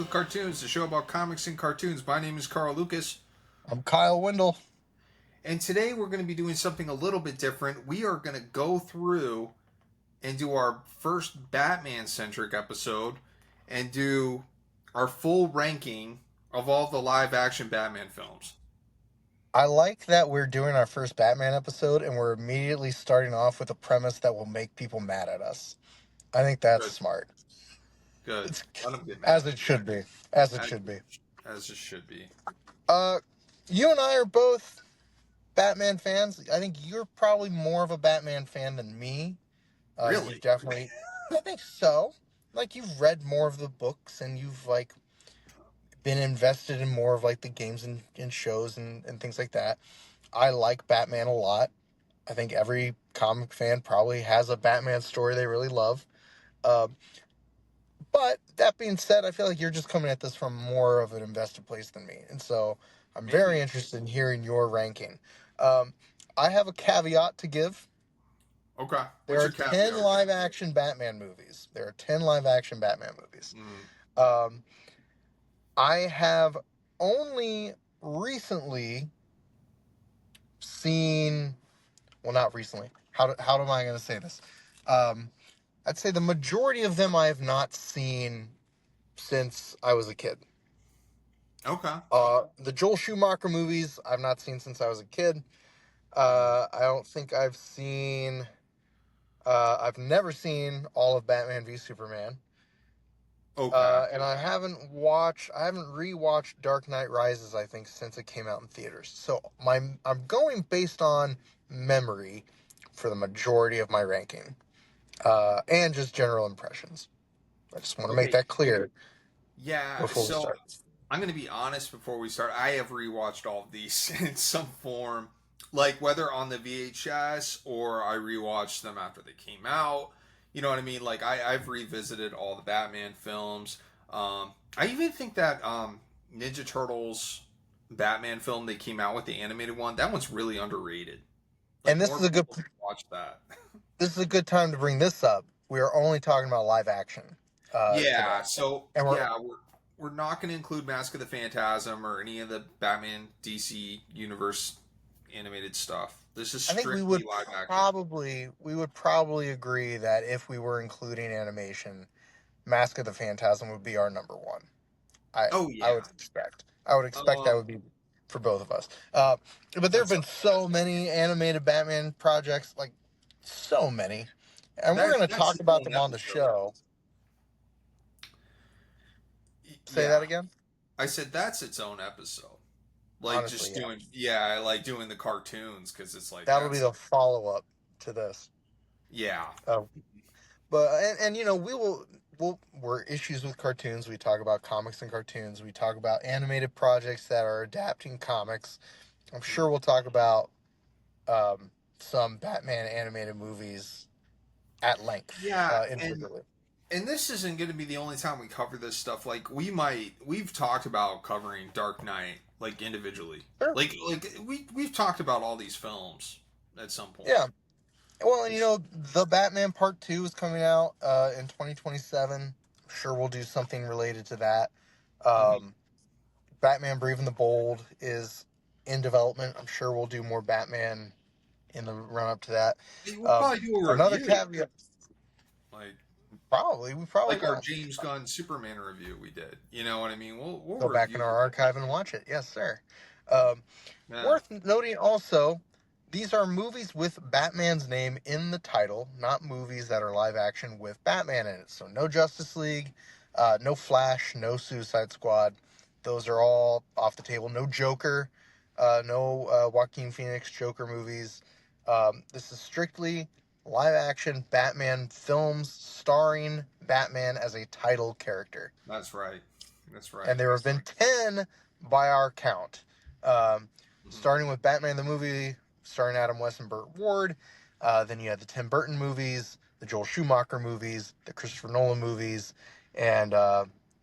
with Cartoons, the show about comics and cartoons. My name is Carl Lucas. I'm Windle. And today we're going to be doing something a little bit different. We are going to go through and do our first Batman-centric episode and do our full ranking of all the live-action Batman films. I like that we're doing our first Batman episode and we're immediately starting off with a premise that will make people mad at us. I think that's Good. smart. Good. It's, Let them get mad. as it should be. As it should be. As it should be. You and I are both Batman fans. I think you're probably more of a Batman fan than me. Really? You've definitely. I think so. Like, you've read more of the books and you've, like, been invested in more of, like, the games and shows and things like that. I like Batman a lot. I think every comic fan probably has a Batman story they really love. But that being said, I feel like you're just coming at this from more of an invested place than me. And so I'm very interested in hearing your ranking. I have a caveat to give. Okay. There are 10 live-action Batman movies. I have only recently seen... Well, not recently. How am I going to say this? I'd say the majority of them I have not seen since I was a kid. Okay. The Joel Schumacher movies I've not seen since I was a kid. I don't think I've seen... I've never seen all of Batman v Superman. Okay. And I haven't rewatched Dark Knight Rises, I think, since it came out in theaters. So I'm going based on memory for the majority of my ranking. And just general impressions. I just want to make that clear. Yeah, before we start. I'm going to be honest before we start. I have rewatched all of these in some form, like whether on the VHS or I rewatched them after they came out. You know what I mean? Like I've revisited all the Batman films. I even think that Ninja Turtles Batman film they came out with, the animated one, that one's really underrated. Like, and this is a good watch that. This is a good time to bring this up. We are only talking about live action. Today. So we're not going to include Mask of the Phantasm or any of the Batman DC universe animated stuff. This is strictly live action. We would probably agree that if we were including animation, Mask of the Phantasm would be our number one. I would expect. That would be for both of us. But there have been so many animated Batman projects, like so many, and we're going to talk about them on the show. Say that again? I said that's its own episode. Like, honestly, just doing, like doing the cartoons, because it's like... That'll be the follow-up to this. Yeah. But, and you know, we're Issues with Cartoons. We talk about comics and cartoons. We talk about animated projects that are adapting comics. I'm sure we'll talk about some Batman animated movies at length. Yeah, and this isn't going to be the only time we cover this stuff. Like, we've talked about covering Dark Knight, like, individually. Sure. Like we've talked about all these films at some point. Yeah. Well, and you know, The Batman Part 2 is coming out in 2027. I'm sure we'll do something related to that. Batman Brave and the Bold is in development. I'm sure we'll do more Batman in the run-up to that. We'll probably do a another review. Caveat. We probably like our James Gunn Superman review we did. You know what I mean? We'll go back in our archive and watch it. Yes, sir. Worth noting also, these are movies with Batman's name in the title, not movies that are live action with Batman in it. So no Justice League, no Flash, no Suicide Squad. Those are all off the table. No Joker, no Joaquin Phoenix Joker movies. This is strictly live-action Batman films starring Batman as a title character. That's right. And there have been 10 by our count. Starting with Batman the movie, starring Adam West and Burt Ward. Then you had the Tim Burton movies, the Joel Schumacher movies, the Christopher Nolan movies, and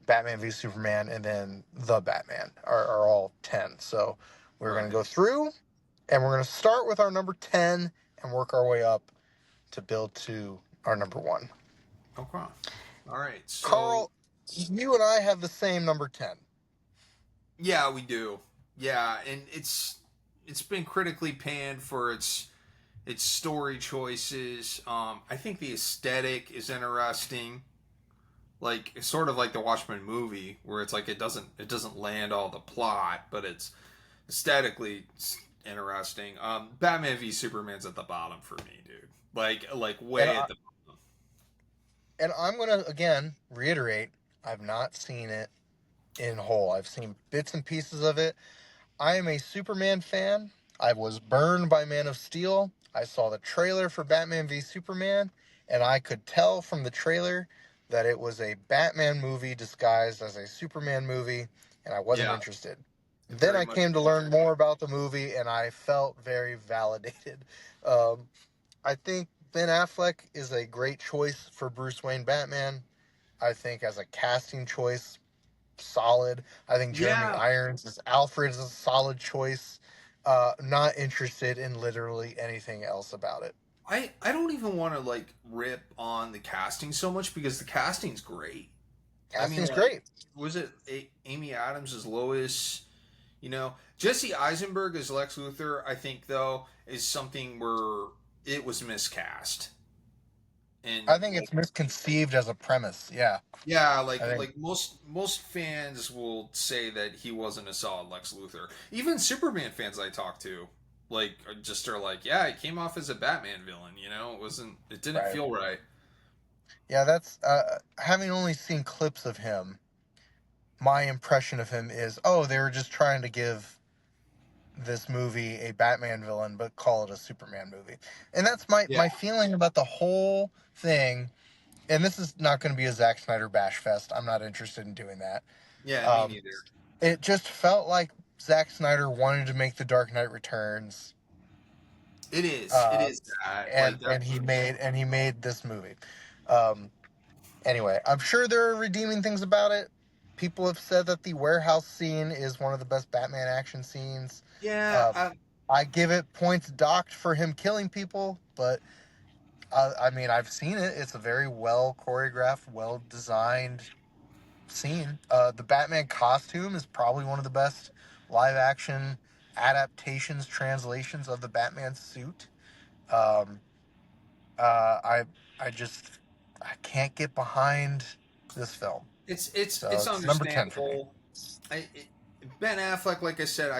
Batman v Superman, and then The Batman are all 10. So we're going to go through, and we're going to start with our number 10 and work our way up to build to our number 1. Okay. All right. So... Carl, You and I have the same number 10. Yeah, we do. Yeah, and it's been critically panned for its story choices. I think the aesthetic is interesting. Like it's sort of like the Watchmen movie, where it's like it doesn't land all the plot, but it's aesthetically interesting. Batman v Superman's at the bottom for me, dude. Like And way I, at the bottom. and I'm going to again reiterate, I've not seen it in whole. I've seen bits and pieces of it. I am a Superman fan. I was burned by Man of Steel. I saw the trailer for Batman v Superman, and I could tell from the trailer that it was a Batman movie disguised as a Superman movie, and I wasn't Yeah, interested. Then very I much. came to learn more about the movie, and I felt very validated. Um, I think Ben Affleck is a great choice for Bruce Wayne Batman. I think as a casting choice, solid. I think Jeremy Yeah, Irons as Alfred is a solid choice. Not interested in literally anything else about it. I don't even want to like rip on the casting so much because the casting's great. I mean, Casting's like, great. was it Amy Adams as Lois? You know, Jesse Eisenberg as Lex Luthor. I think though is something where it was miscast, and I think like, it's misconceived as a premise. Yeah, yeah, I think most fans will say that he wasn't a solid Lex Luthor. Even Superman fans I talk to, like, just are like, yeah, he came off as a Batman villain. You know, it didn't right. feel right. Yeah, that's having only seen clips of him. My impression of him is, oh, they were just trying to give this movie a Batman villain, but call it a Superman movie, and that's Yeah, my feeling about the whole thing. And this is not going to be a Zack Snyder bash fest. I'm not interested in doing that. yeah, me Um, neither. it just felt like Zack Snyder wanted to make The Dark Knight Returns, It uh, is that like and that's he made this movie. Um, anyway, I'm sure there are redeeming things about it. People have said that the warehouse scene is one of the best Batman action scenes. yeah. Uh, I give it points docked for him killing people, but I mean, I've seen it. It's a very well choreographed, well designed scene. The Batman costume is probably one of the best live action adaptations, translations of the Batman suit. Um, uh, I I just I can't get behind this film, so It's it's number 10 for me. understandable. I it, Ben Affleck, like I said,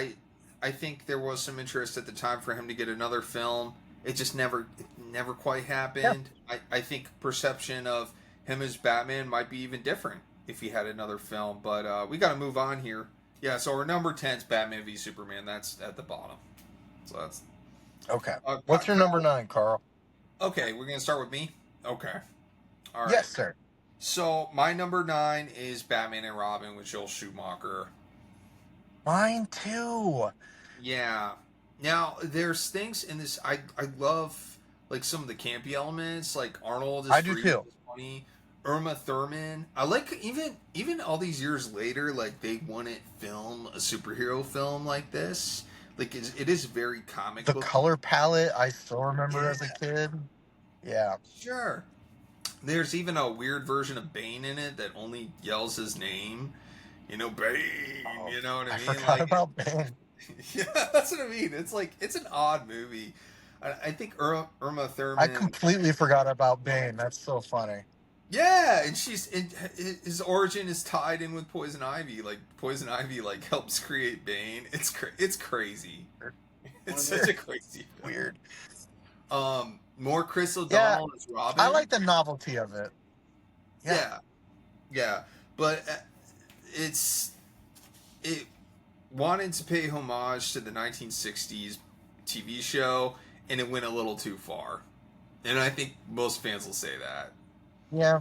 I think there was some interest at the time for him to get another film. It never quite Yeah. happened. I think perception of him as Batman might be even different if he had another film. But we got to move on here. Yeah, so our number 10 is Batman v Superman. That's at the bottom. So that's Okay. What's your number Carl. 9, Carl? Okay, we're gonna start with me. Okay, all Yes, right. sir. So my number 9 is Batman and Robin with Joel Schumacher. Mine too. Yeah. Now there's things in this I love like some of the campy elements, like Arnold is I do free too. is funny. Irma Thurman. I like even all these years later, like they wouldn't film a superhero film like this. Like it is very comic The booky. color palette I still remember Yeah, as a kid. Yeah. sure. There's even a weird version of Bane in it that only yells his name. You know, Bane. Oh, You know what I I mean? forgot about Ben. Yeah, that's what I mean. It's like it's an odd movie. I think Irma I Thurman. completely forgot about Bane. That's so funny. Yeah, and his origin is tied in with Poison Ivy. Like Poison Ivy, like helps create Bane. It's crazy. It's such a crazy film. Weird. More Chris Yeah, O'Donnell as I like Robin. the novelty of it. Yeah. Yeah, yeah, but it's it wanted to pay homage to the 1960s TV show, and it went a little too far. And I think most fans will say that. Yeah,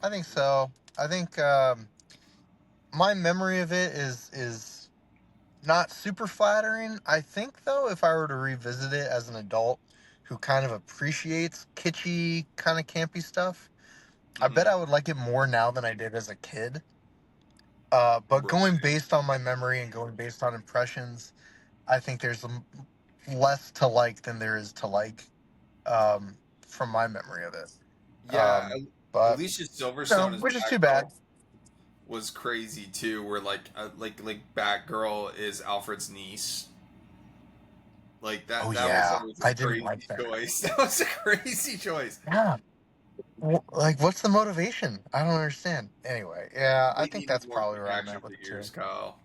I think so. I think my memory of it is not super flattering. I think though, if I were to revisit it as an adult who kind of appreciates kitschy, kind of campy stuff, I bet Mm-hmm. I would like it more now than I did as a kid. But Right. going based on my memory and going based on impressions, I think there's less to like than there is to like, from my memory of it. Yeah, Um, But Alicia no, Silverstone as which is too bad. Batgirl was crazy too. Where like Batgirl is Alfred's niece. Like Oh that was yeah, always a I didn't crazy like that. choice. That was a crazy choice. Yeah, like what's the motivation? I don't understand. Anyway, yeah, I They think needed that's more probably where I'm action at with the two. figures, Kyle.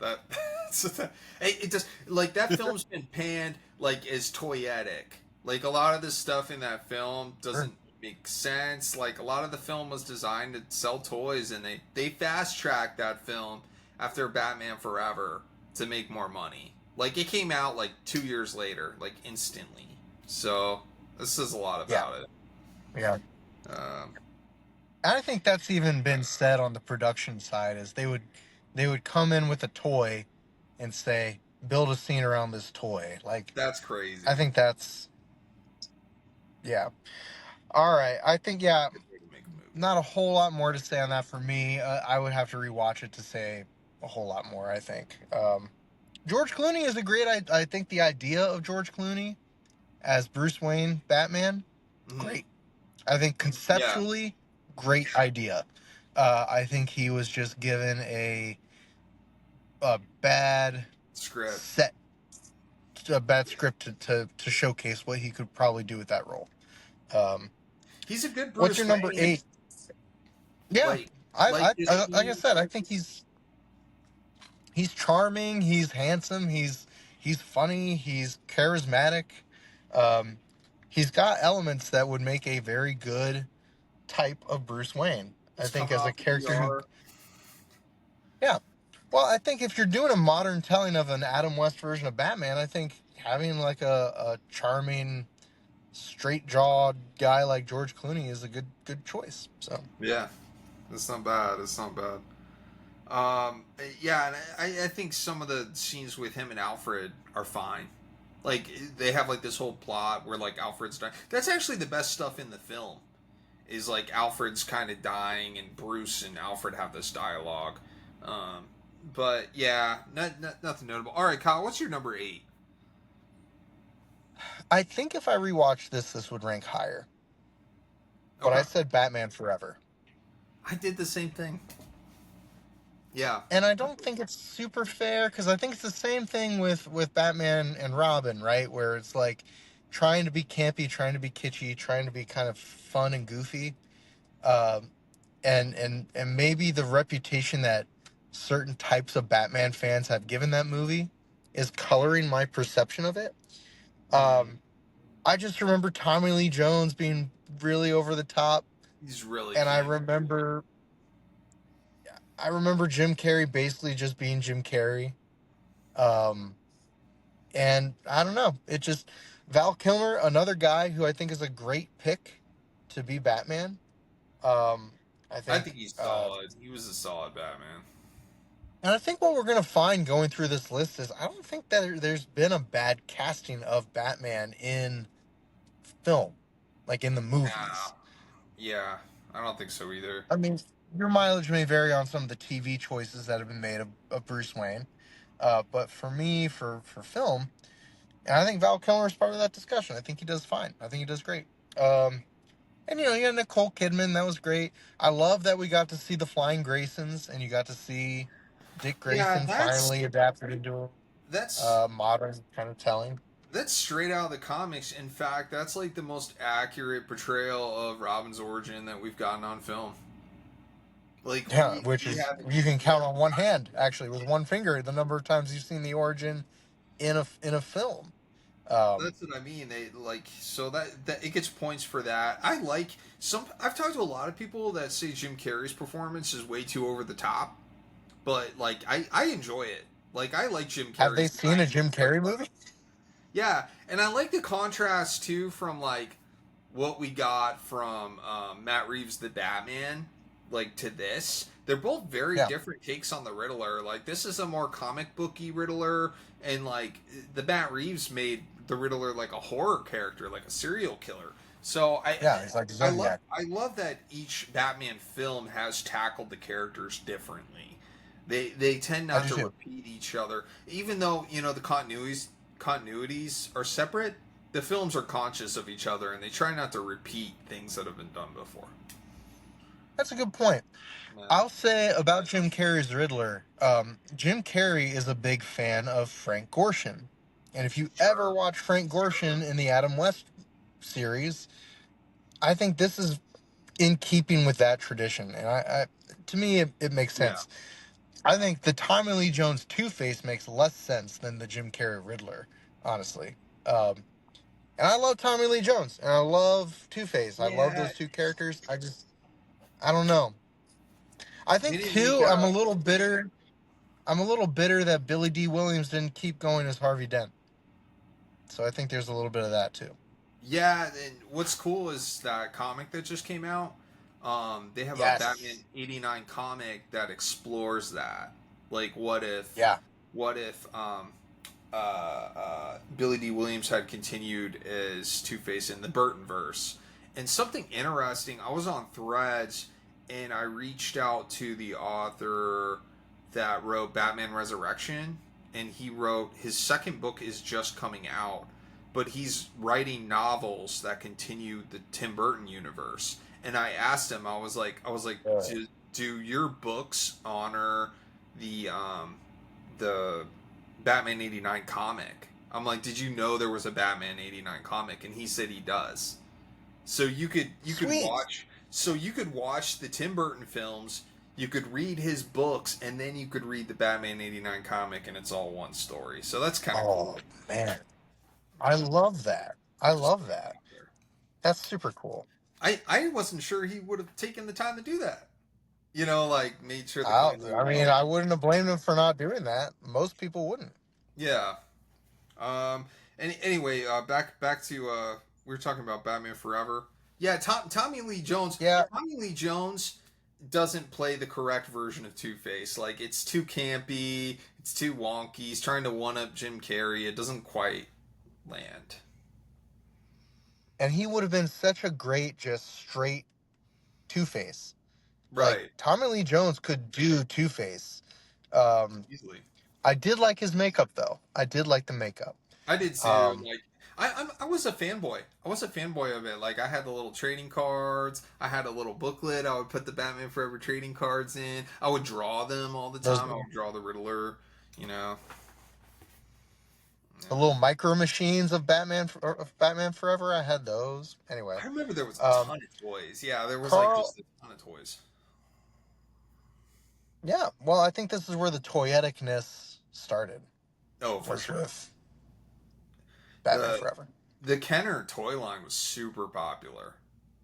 It just like that film's been panned like as toyetic. Like a lot of the stuff in that film Sure. doesn't make sense. Like a lot of the film was designed to sell toys, and they fast tracked that film after Batman Forever to make more money. Like it came out like 2 years later, like instantly. So this says a lot Yeah, about it. yeah. Um, I think that's even been said on the production side is they would come in with a toy and say, build a scene around this toy. Like that's I crazy. think that's yeah. All right. I think yeah, Make a movie. not a whole lot more to say on that for me. I would have to rewatch it to say a whole lot more, I think. George Clooney is a great I think the idea of George Clooney as Bruce Wayne Batman, Hmm. great. I think Yeah, conceptually, great idea. I think he was just given a bad script. set, a bad script to showcase what he could probably do with that role. Um, He's a good what's Bruce your number Wayne. 8? Yeah, Like I this like I scene. said, I think he's charming, he's handsome, he's funny, he's charismatic. Um, he's got elements that would make a very good type of Bruce Wayne. I He's think coming as a off character who, ER. yeah. Well, I think if you're doing a modern telling of an Adam West version of Batman, I think having like a charming, straight jawed guy like George Clooney is a good choice. So Yeah, it's not bad. It's not bad. Yeah, and I think some of the scenes with him and Alfred are fine. Like they have like this whole plot where like Alfred's dying. That's actually the best stuff in the film. Is like Alfred's kind of dying, and Bruce and Alfred have this dialogue. Um, but yeah, nothing notable. All right, Kyle, what's your number 8? I think if I rewatch this would rank higher. But I Okay, said Batman Forever. I did the same thing. Yeah, And I don't think it's super fair because I think it's the same thing with Batman and Robin, right? Where it's like trying to be campy, trying to be kitschy, trying to be kind of fun and goofy. Um, and maybe the reputation that certain types of Batman fans have given that movie is coloring my perception of it. mm, Um, I just remember Tommy Lee Jones being really over the top, he's really and I campy. remember I remember Jim Carrey basically just being Jim Carrey. Um, and I don't know, it just Val Kilmer, another guy who I think is a great pick to be Batman. Um, I I think think. he's solid. He was a solid Batman. And I think what we're going to find going through this list is I don't think that there's been a bad casting of Batman in film, like in the Nah, movies. yeah, I don't think so either. I mean, your mileage may vary on some of the TV choices that have been made of Bruce Wayne. But for me, for film, and I think Val Kilmer is part of that discussion. I think he does fine. I think he does great. And you had Nicole Kidman. That was great. I love that we got to see the Flying Graysons, and you got to see Dick Yeah, Grayson finally adapted into that's modern kind of telling. that's straight out of the comics. In fact, that's like the most accurate portrayal of Robin's origin that we've gotten on film. Like Yeah, which we is haven't. you can count on one hand, actually, with one finger, the number of times you've seen the origin in a film. Um, That's what I mean. They like so that it gets points for that. I like some. I've talked to a lot of people that say Jim Carrey's performance is way too over the top, but like I enjoy it. Like I like Jim have they Carrey's seen a timing. Jim Carrey movie? Yeah, and I like the contrast too from like what we got from Matt Reeves' The Batman, like to this. They're both very Yeah, different takes on the Riddler. Like this is a more comic booky Riddler, and like the Matt Reeves made the Riddler like a horror character, like a serial killer. So yeah, he's like the Zodiac. I love that each Batman film has tackled the characters differently. They tend I not do to too. repeat each other, even though the continuities are separate. The films are conscious of each other, and they try not to repeat things that have been done before. That's a good point. Man. I'll say about Jim Carrey's Riddler, Jim Carrey is a big fan of Frank Gorshin. And if you ever watch Frank Gorshin in the Adam West series, I think this is in keeping with that tradition. And to me, it makes Yeah. sense. I think the Tommy Lee Jones Two-Face makes less sense than the Jim Carrey Riddler, honestly. And I love Tommy Lee Jones, and I love Two-Face. I love Yeah. those two characters. I don't know. I They think didn't make too, I'm a little bitter. I'm a little bitter that Billy D. Williams didn't keep going as Harvey Dent. So I think there's a little bit of that too. Yeah, and what's cool is that comic that just came out. They have a Batman Yes. '89 comic that explores that. Like, Yeah. what if Billy D. Williams had continued as Two Face in the Burton verse? And something interesting, I was on Threads and I reached out to the author that wrote Batman Resurrection, and he wrote his second book is just coming out, but he's writing novels that continue the Tim Burton universe. And I asked him, I was like, do your books honor the Batman '89 comic? I'm like, did you know there was a Batman '89 comic? And he said he does. So you could watch the Tim Burton films, you could read his books, and then you could read the Batman '89 comic, and it's all one story. So that's kind of Oh cool. man, I love that. I love that. That's super cool. I wasn't sure he would have taken the time to do that. You know, like made sure the I continuity. mean, I wouldn't have blamed him for not doing that. Most people wouldn't. Yeah. Um. Anyway, back to we were talking about Batman Forever. Yeah. Tommy Lee Jones. Yeah, Tommy Lee Jones doesn't play the correct version of Two Face. Like, it's too campy. It's too wonky. He's trying to one up Jim Carrey. It doesn't quite land. and he would have been such a great, just straight Two-Face. Like Right. Tommy Lee Jones could do Two-Face. Um, Easily. I did like his makeup though. I did like the makeup. I did too. Um, Like, I was a fanboy. I was a fanboy of it. Like, I had the little trading cards. I had a little booklet. I would put the Batman Forever trading cards in. I would draw them all the those time. I would draw the Riddler. You know. the Yeah. little micro machines of Batman Forever. I had those. Anyway, I remember there was a um, ton of toys. Yeah, there was like Carl. just a ton of toys. Yeah, well, I think this is where the toyeticness started. Oh, for Was sure. with Batman The Forever. the Kenner toy line was super popular.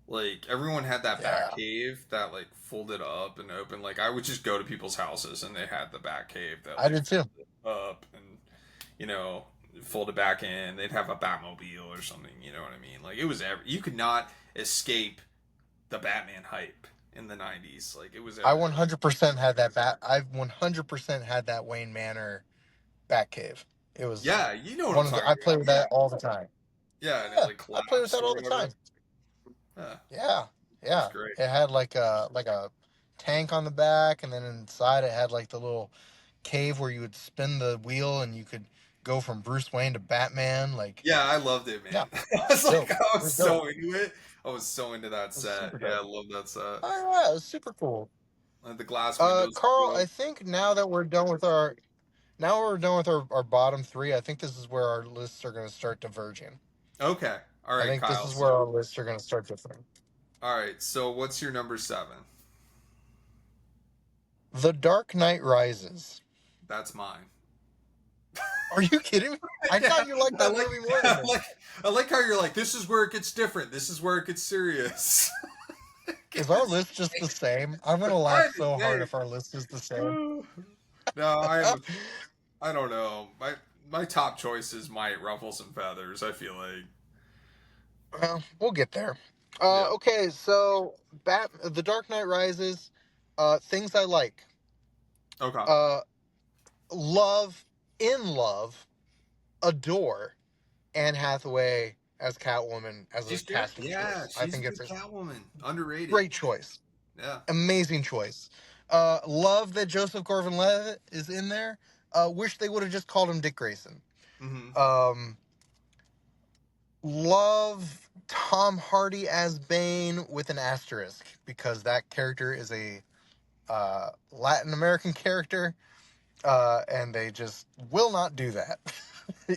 Like, everyone had that Yeah, back cave that like folded up and open. Like, I would just go to people's houses and they had the back cave that I like did too. folded up and you know folded back in. They'd have a Batmobile or something. You know what I mean? Like, it was you could not escape the Batman hype in the '90s. Like, it was I everywhere. 100% had that I 100% had that Wayne Manor Batcave. It was Yeah, you know what I'm one of the. talking I played about. with that all the time. Yeah, and it Yeah, like I played with collapsed that or all the whatever. time. Yeah, Yeah, it was yeah. great. It had like a tank on the back, and then inside it had like the little cave where you would spin the wheel and you could go from Bruce Wayne to Batman. Like, Yeah, I loved it, yeah, man. I was dope. like, I It was was dope. so into it. I was so into that It was set. super Yeah, dope. I love that set. Oh yeah, it was super cool. Like the glass windows. Carl, I think now we're done with our bottom three. I think this is where our lists are going to start diverging. Okay. All I right, think this Kyle. is So, where our lists are going to start differing. all right. So, what's your number 7? The Dark Knight Rises. That's mine. Are you kidding me? I Yeah, thought you liked I that like, movie more than I me. like, I like how you're like, this is where it gets different. This is where it gets serious. Is our list just the same? I'm going to laugh Mine's so hard the if our list is the same. same. No, I don't know. My top choices might ruffle some feathers. I feel like. Well, we'll get there. Yeah. Okay, so The Dark Knight Rises. Things I like. Okay. Uh, in love, adore Anne Hathaway as Catwoman as a She's good. casting Yeah, choice. I she's a think good it's a Catwoman. Underrated. great choice. Yeah. Amazing choice. Love that Joseph Gordon-Levitt is in there. Wish they would have just called him Dick Grayson. Mm-hmm. Love Tom Hardy as Bane with an asterisk because that character is a Latin American character, and they just will not do that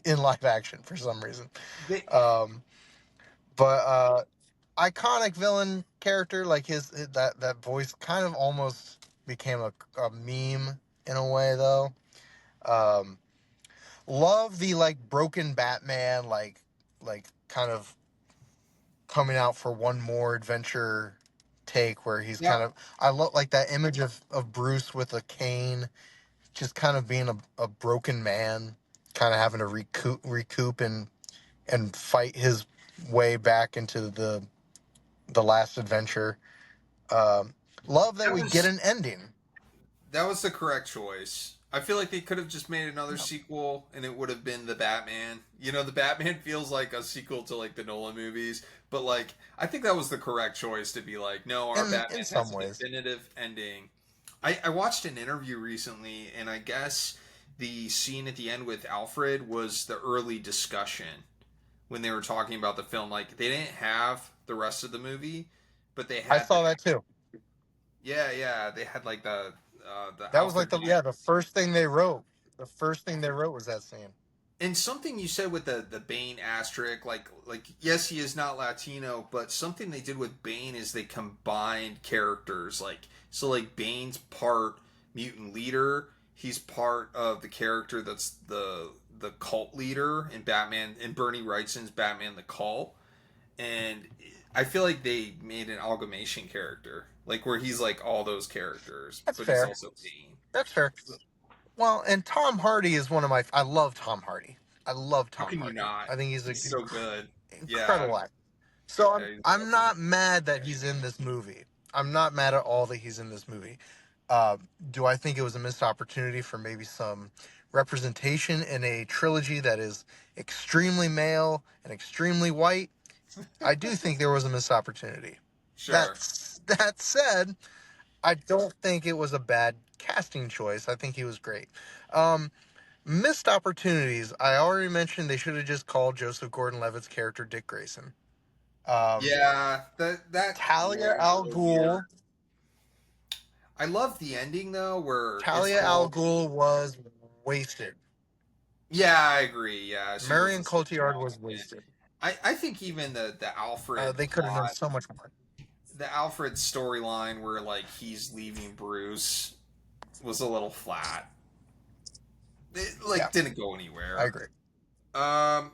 in live action for some reason. They, Um, but iconic villain character, like that voice kind of almost became a meme in a way, though. Um, love the like broken Batman, like kind of coming out for one more adventure take where he's yeah, kind of, I love like that image of Bruce with a cane just kind of being a broken man, kind of having to recoup and fight his way back into the last adventure. um, Love that that we get was an ending. that was the correct choice. I feel like they could have just made another sequel and it would have been the Batman. You know, the Batman feels like a sequel to like the Nolan movies, but like I think that was the correct choice to be like, no, our In Batman has some a ways. definitive ending. I watched an interview recently and I guess the scene at the end with Alfred was the early discussion when they were talking about the film. Like they didn't have the rest of the movie, but they I had saw that too. yeah, they had like the That was like Alfred. the first thing they wrote. The first thing they wrote was that scene. And something you said with the Bane asterisk, like yes, he is not Latino, but something they did with Bane is they combined characters. Like so, like Bane's part mutant leader. He's part of the character that's the cult leader in Batman, and Bernie Wrightson's Batman the Cult. And I feel like they made an amalgamation character, like where he's like all those characters, That's but he's fair. also Bane. That's fair. Well, and Tom Hardy is one of my. I love Tom Hardy. I love How Tom can you Hardy. not? I think he's He's so good. Yeah, incredible actor. So yeah, he's I'm awesome. not mad that he's in this movie. I'm not mad at all that he's in this movie. Do I think it was a missed opportunity for maybe some representation in a trilogy that is extremely male and extremely white? I do think there was a missed opportunity. Sure. That said, I don't think it was a bad casting choice. I think he was great. Um, Missed opportunities. I already mentioned they should have just called Joseph Gordon-Levitt's character Dick Grayson. Um, Yeah, Talia was a al little weird. Ghul. I love the ending though, where it's Talia al all. Ghul was wasted. Yeah, I agree. Yeah, she Marion wasn't so Cotillard strong was in it. wasted. I think even the Alfred They could have done plot, so much more. the Alfred storyline where like he's leaving Bruce was a little flat. It Yeah, like didn't go I anywhere. agree. Um,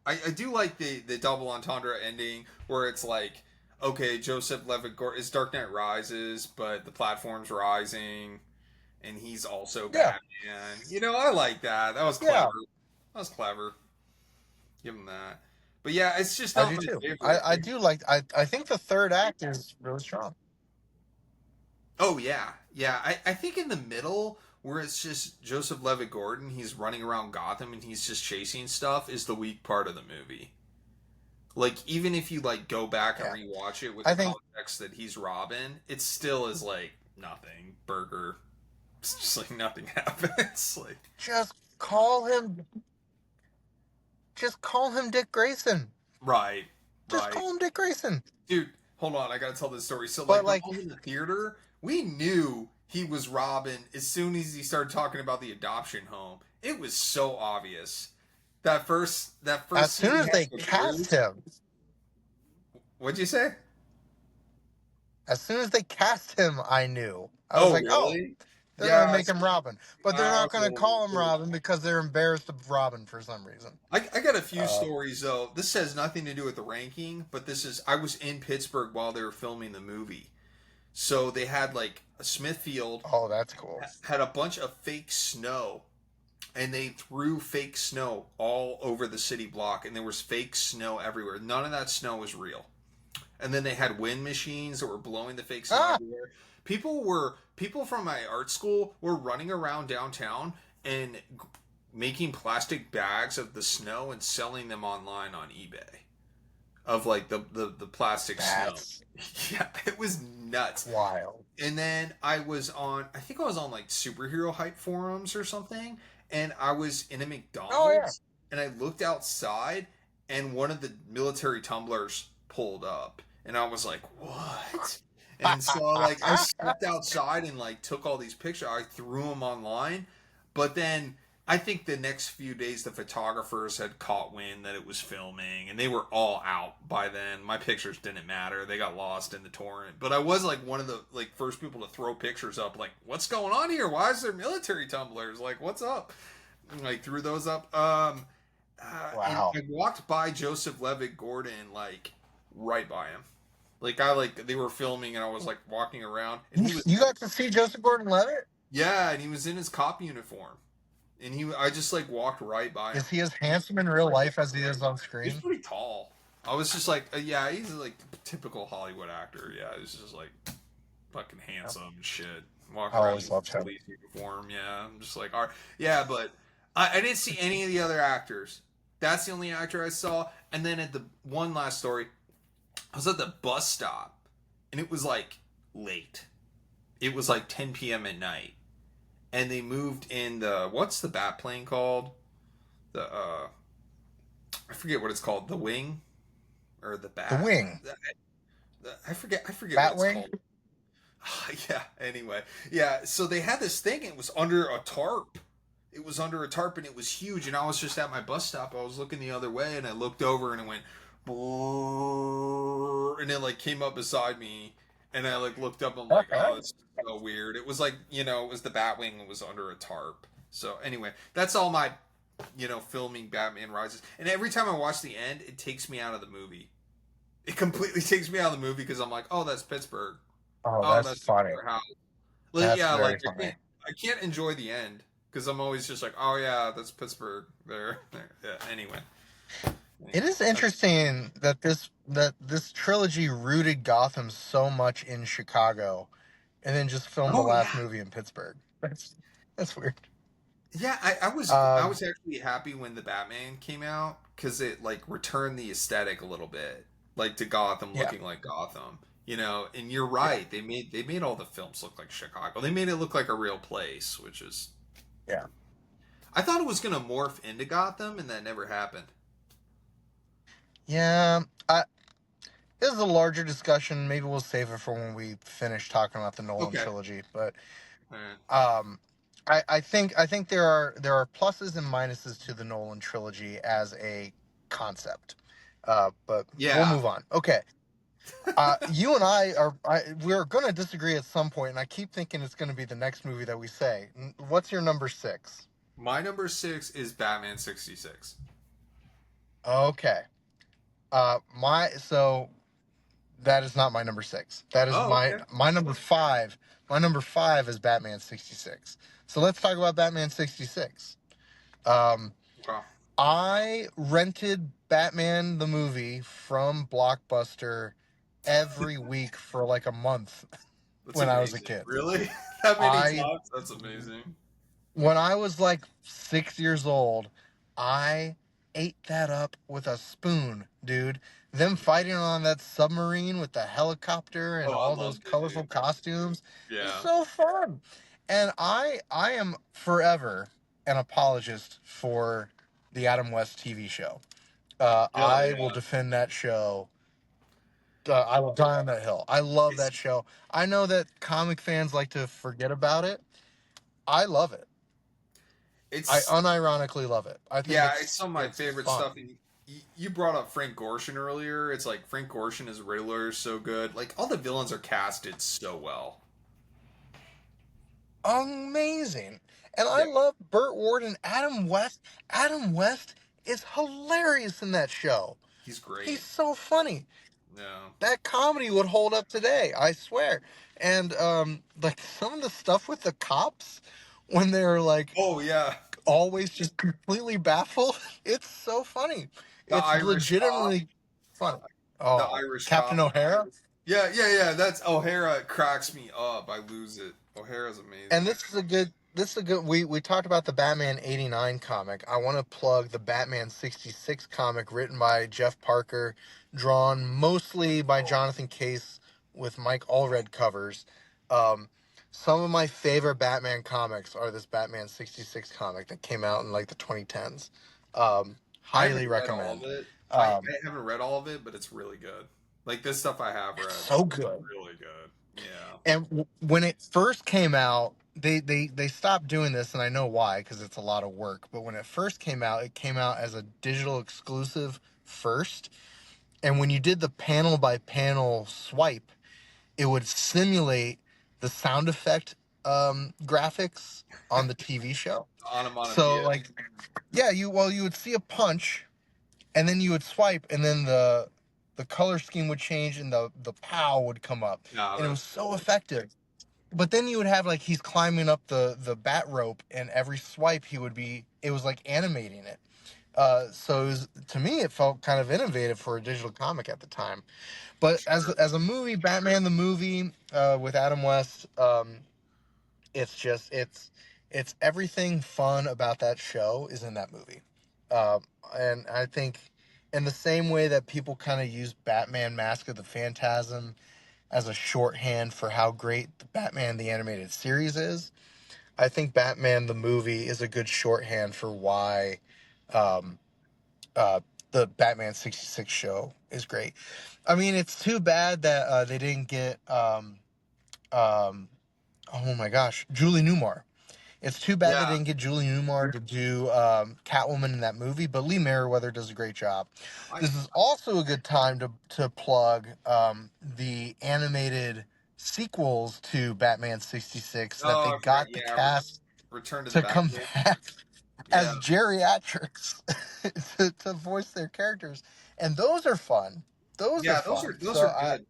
I do like the double entendre ending where it's like, okay, Joseph Levitt is Dark Knight Rises, but the platform's rising, and he's also Yeah, Batman. You know, I like that. That was clever. yeah, That was clever. Give him that. But yeah, it's just I not do my too. favorite. I do like. I think the third act is really strong. Oh yeah, yeah. I think in the middle where it's just Joseph Levitt Gordon, he's running around Gotham and he's just chasing stuff is the weak part of the movie. Like even if you like go back and Yeah, rewatch it with I the think context that he's Robin, it still is like nothing. Burger. It's just like nothing happens. Like just call him. Just call him Dick Grayson. right, Just right. call him Dick Grayson. Dude, hold on, I gotta tell this story. So But like we're like, all in the theater, we knew he was Robin as soon as he started talking about the adoption home. It was so obvious. That first as soon scene he as has they with cast Bruce. him, What'd you say? as soon as they cast him, I knew. I was Oh like, oh, really? they're gonna Yeah, make him Robin, but they're I not was a gonna little call him Robin because they're embarrassed of Robin for some reason. I got a few Uh, stories though. This has nothing to do with the ranking, but this is I was in Pittsburgh while they were filming the movie. So they had like a Smithfield oh, that's cool. had a bunch of fake snow and they threw fake snow all over the city block and there was fake snow everywhere. None of that snow was real. And then they had wind machines that were blowing the fake snow Ah, everywhere. People from my art school were running around downtown and making plastic bags of the snow and selling them online on eBay of like the plastic snow. that's Yeah, it was nuts. wild. And then I think I was on like superhero hype forums or something, and I was in a Oh yeah. McDonald's and I looked outside and one of the military tumblers pulled up, and I was like, "What?" And so like I stepped outside and like took all these pictures. I threw them online, but then I think the next few days the photographers had caught wind that it was filming, and they were all out by then. My pictures didn't matter; they got lost in the torrent. But I was like one of the like first people to throw pictures up. Like, what's going on here? Why is there military tumblers? Like, what's up? And, like, threw those up. And Wow. I walked by Joseph Levitt Gordon, like right by him. Like I like they were filming, and I was like walking around, and he was You got to see Joseph Gordon-Levitt? yeah, and he was in his cop uniform, and I just like walked right by him. Is he as handsome in real life as he is on He's screen? pretty tall. I was just like, yeah, he's like typical Hollywood actor. Yeah, he's just like fucking handsome and shit. I Walking around always in loved a him. police uniform. Yeah, I'm just like, all right, yeah, but I didn't see any of the other actors. That's the only actor I saw. And then at the one last story, I was at the bus stop, and it was like late. It was like 10 p.m. at night, and they moved in the what's the bat plane called? The I forget what it's called. The wing or the The bat? Wing. I forget. I forget what it's Batwing? called. Yeah. Anyway, yeah. So they had this thing. It was under a tarp. It was under a tarp, and it was huge. And I was just at my bus stop. I was looking the other way, and I looked over, and it went, brrrr, and it like came up beside me, and I like looked up. I'm like, oh, it's so weird. It was like it was the Batwing. It was under a tarp. So anyway, that's all my filming Batman Rises. And every time I watch the end, it takes me out of the movie. It completely takes me out of the movie because I'm like, oh, that's Pittsburgh. Oh, Oh, that's that's funny. their house. Like, That's yeah, like very funny. I can't enjoy the end because I'm always just like, oh yeah, that's Pittsburgh. There. Yeah. Anyway. It is interesting that this trilogy rooted Gotham so much in Chicago, and then just filmed the Oh last yeah. movie in Pittsburgh. That's weird. Yeah, I Um, was actually happy when the Batman came out because it like returned the aesthetic a little bit, like to Gotham yeah, looking like Gotham. And you're yeah, right. They made all the films look like Chicago. They made it look like a real place, which is yeah, I thought it was gonna morph into Gotham, and that never happened. yeah. This is a larger discussion. Maybe we'll save it for when we finish talking about the Nolan Okay. trilogy. But All right. um, I think there are pluses and minuses to the Nolan trilogy as a concept. But we'll Yeah, move on. Okay. You and we're going to disagree at some point, and I keep thinking it's going to be the next movie that we say. What's your number 6? my number 6 is Batman 66. Okay. So that is not my number 6. That is Oh, my okay. my number 5. My number 5 is Batman 66. So let's talk about Batman 66. Um, Wow, I rented Batman the movie from Blockbuster every week for like a month that's when I was a amazing. kid. Really? That many I times? That's amazing. When I was like 6 years old, I ate that up with a spoon, dude. Them fighting on that submarine with the helicopter and Oh, I all those loved it, colorful dude. costumes is Yeah. so fun. And I am forever an apologist for the Adam West TV show. Hell I will yeah. defend that show. I will die on that hill. I love It's that show. I know that comic fans like to forget about it. I love it. I it's unironically love it. I think yeah, it's some of my it's favorite fun. stuff. And you brought up Frank Gorshin earlier. It's like Frank Gorshin as Riddler is so good. Like all the villains are casted so well. Amazing. And I Yeah, love Burt Ward and Adam West. Adam West is hilarious in that show. he's He's great. so funny. Yeah. That comedy would hold up today, I swear. And like some of the stuff with the cops when they're like Oh yeah, always just completely baffled, it's so funny. the It's Irish cop. legitimately funny. The Oh, Irish Captain cop. O'Hara? Yeah, yeah, yeah. That's O'Hara cracks me up. I lose it. O'Hara's And amazing. this is a good we talked about the Batman 89 comic. I want to plug the Batman 66 comic written by Jeff Parker, drawn mostly by Jonathan Case with Mike Allred covers. Um, some of my favorite Batman comics are this Batman 66 comic that came out in like the 2010s. I haven't Highly read all of recommend. it. I Um, haven't read all of it, but it's really good. Like this stuff I have read, so good. really good. Yeah. And when it first came out, they stopped doing this, and I know why, because it's a lot of work. But when it first came out, it came out as a digital exclusive first. And when you did the panel by panel swipe, it would simulate the sound effect graphics on the TV show. So Onomatopoeia. like, yeah, you would see a punch, and then you would swipe, and then the color scheme would change, and the pow would come up, Yeah, and it was that's so cool. effective. But then you would have like he's climbing up the bat rope, and every swipe it was like animating it. So it was, to me, it felt kind of innovative for a digital comic at the time. But Sure. as a movie, Batman the movie with Adam West, it's just it's everything fun about that show is in that movie. And I think in the same way that people kind of use Batman Mask of the Phantasm as a shorthand for how great the Batman the animated series is, I think Batman the movie is a good shorthand for why um, uh, the Batman 66 show is great. I mean, it's too bad that they didn't get um, oh my gosh, Julie Newmar. It's too bad they Yeah. didn't get Julie Newmar to do Catwoman in that movie, but Lee Merriweather does a great job. I. This is also a good time to plug the animated sequels to Batman 66 that they Oh, I forgot. got the Yeah. cast Return to the to come Batcave. back Yeah. as geriatrics to voice their characters. And those are fun. Those are Yeah. fun. Those So are I, good.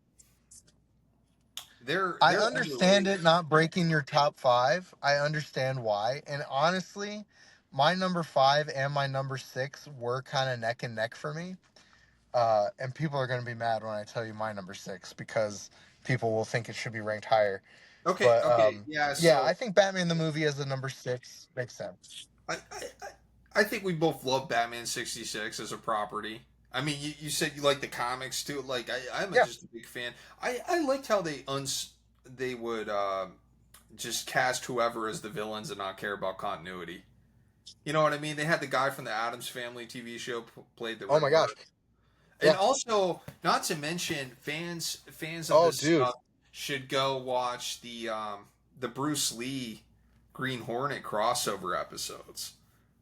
I They're understand underrated. it not breaking your top five. I understand why. And honestly, my number five and my number six were kind of neck and neck for me. And people are going to be mad when I tell you my number six because people will think it should be ranked higher. Okay. But Okay. Yeah. yeah, I So think Batman the movie as the number six makes sense. I, I I think we both love Batman 66 as a property. I mean, you said you like the comics too. Like I'm Yeah. just a big fan. I liked how they would just cast whoever as the villains and not care about continuity. You know what I mean? They had the guy from the Adams Family TV show played the Oh my Riddler, gosh. and Yeah. also not to mention fans of Oh, this dude. stuff should go watch the Bruce Lee Green Hornet crossover episodes.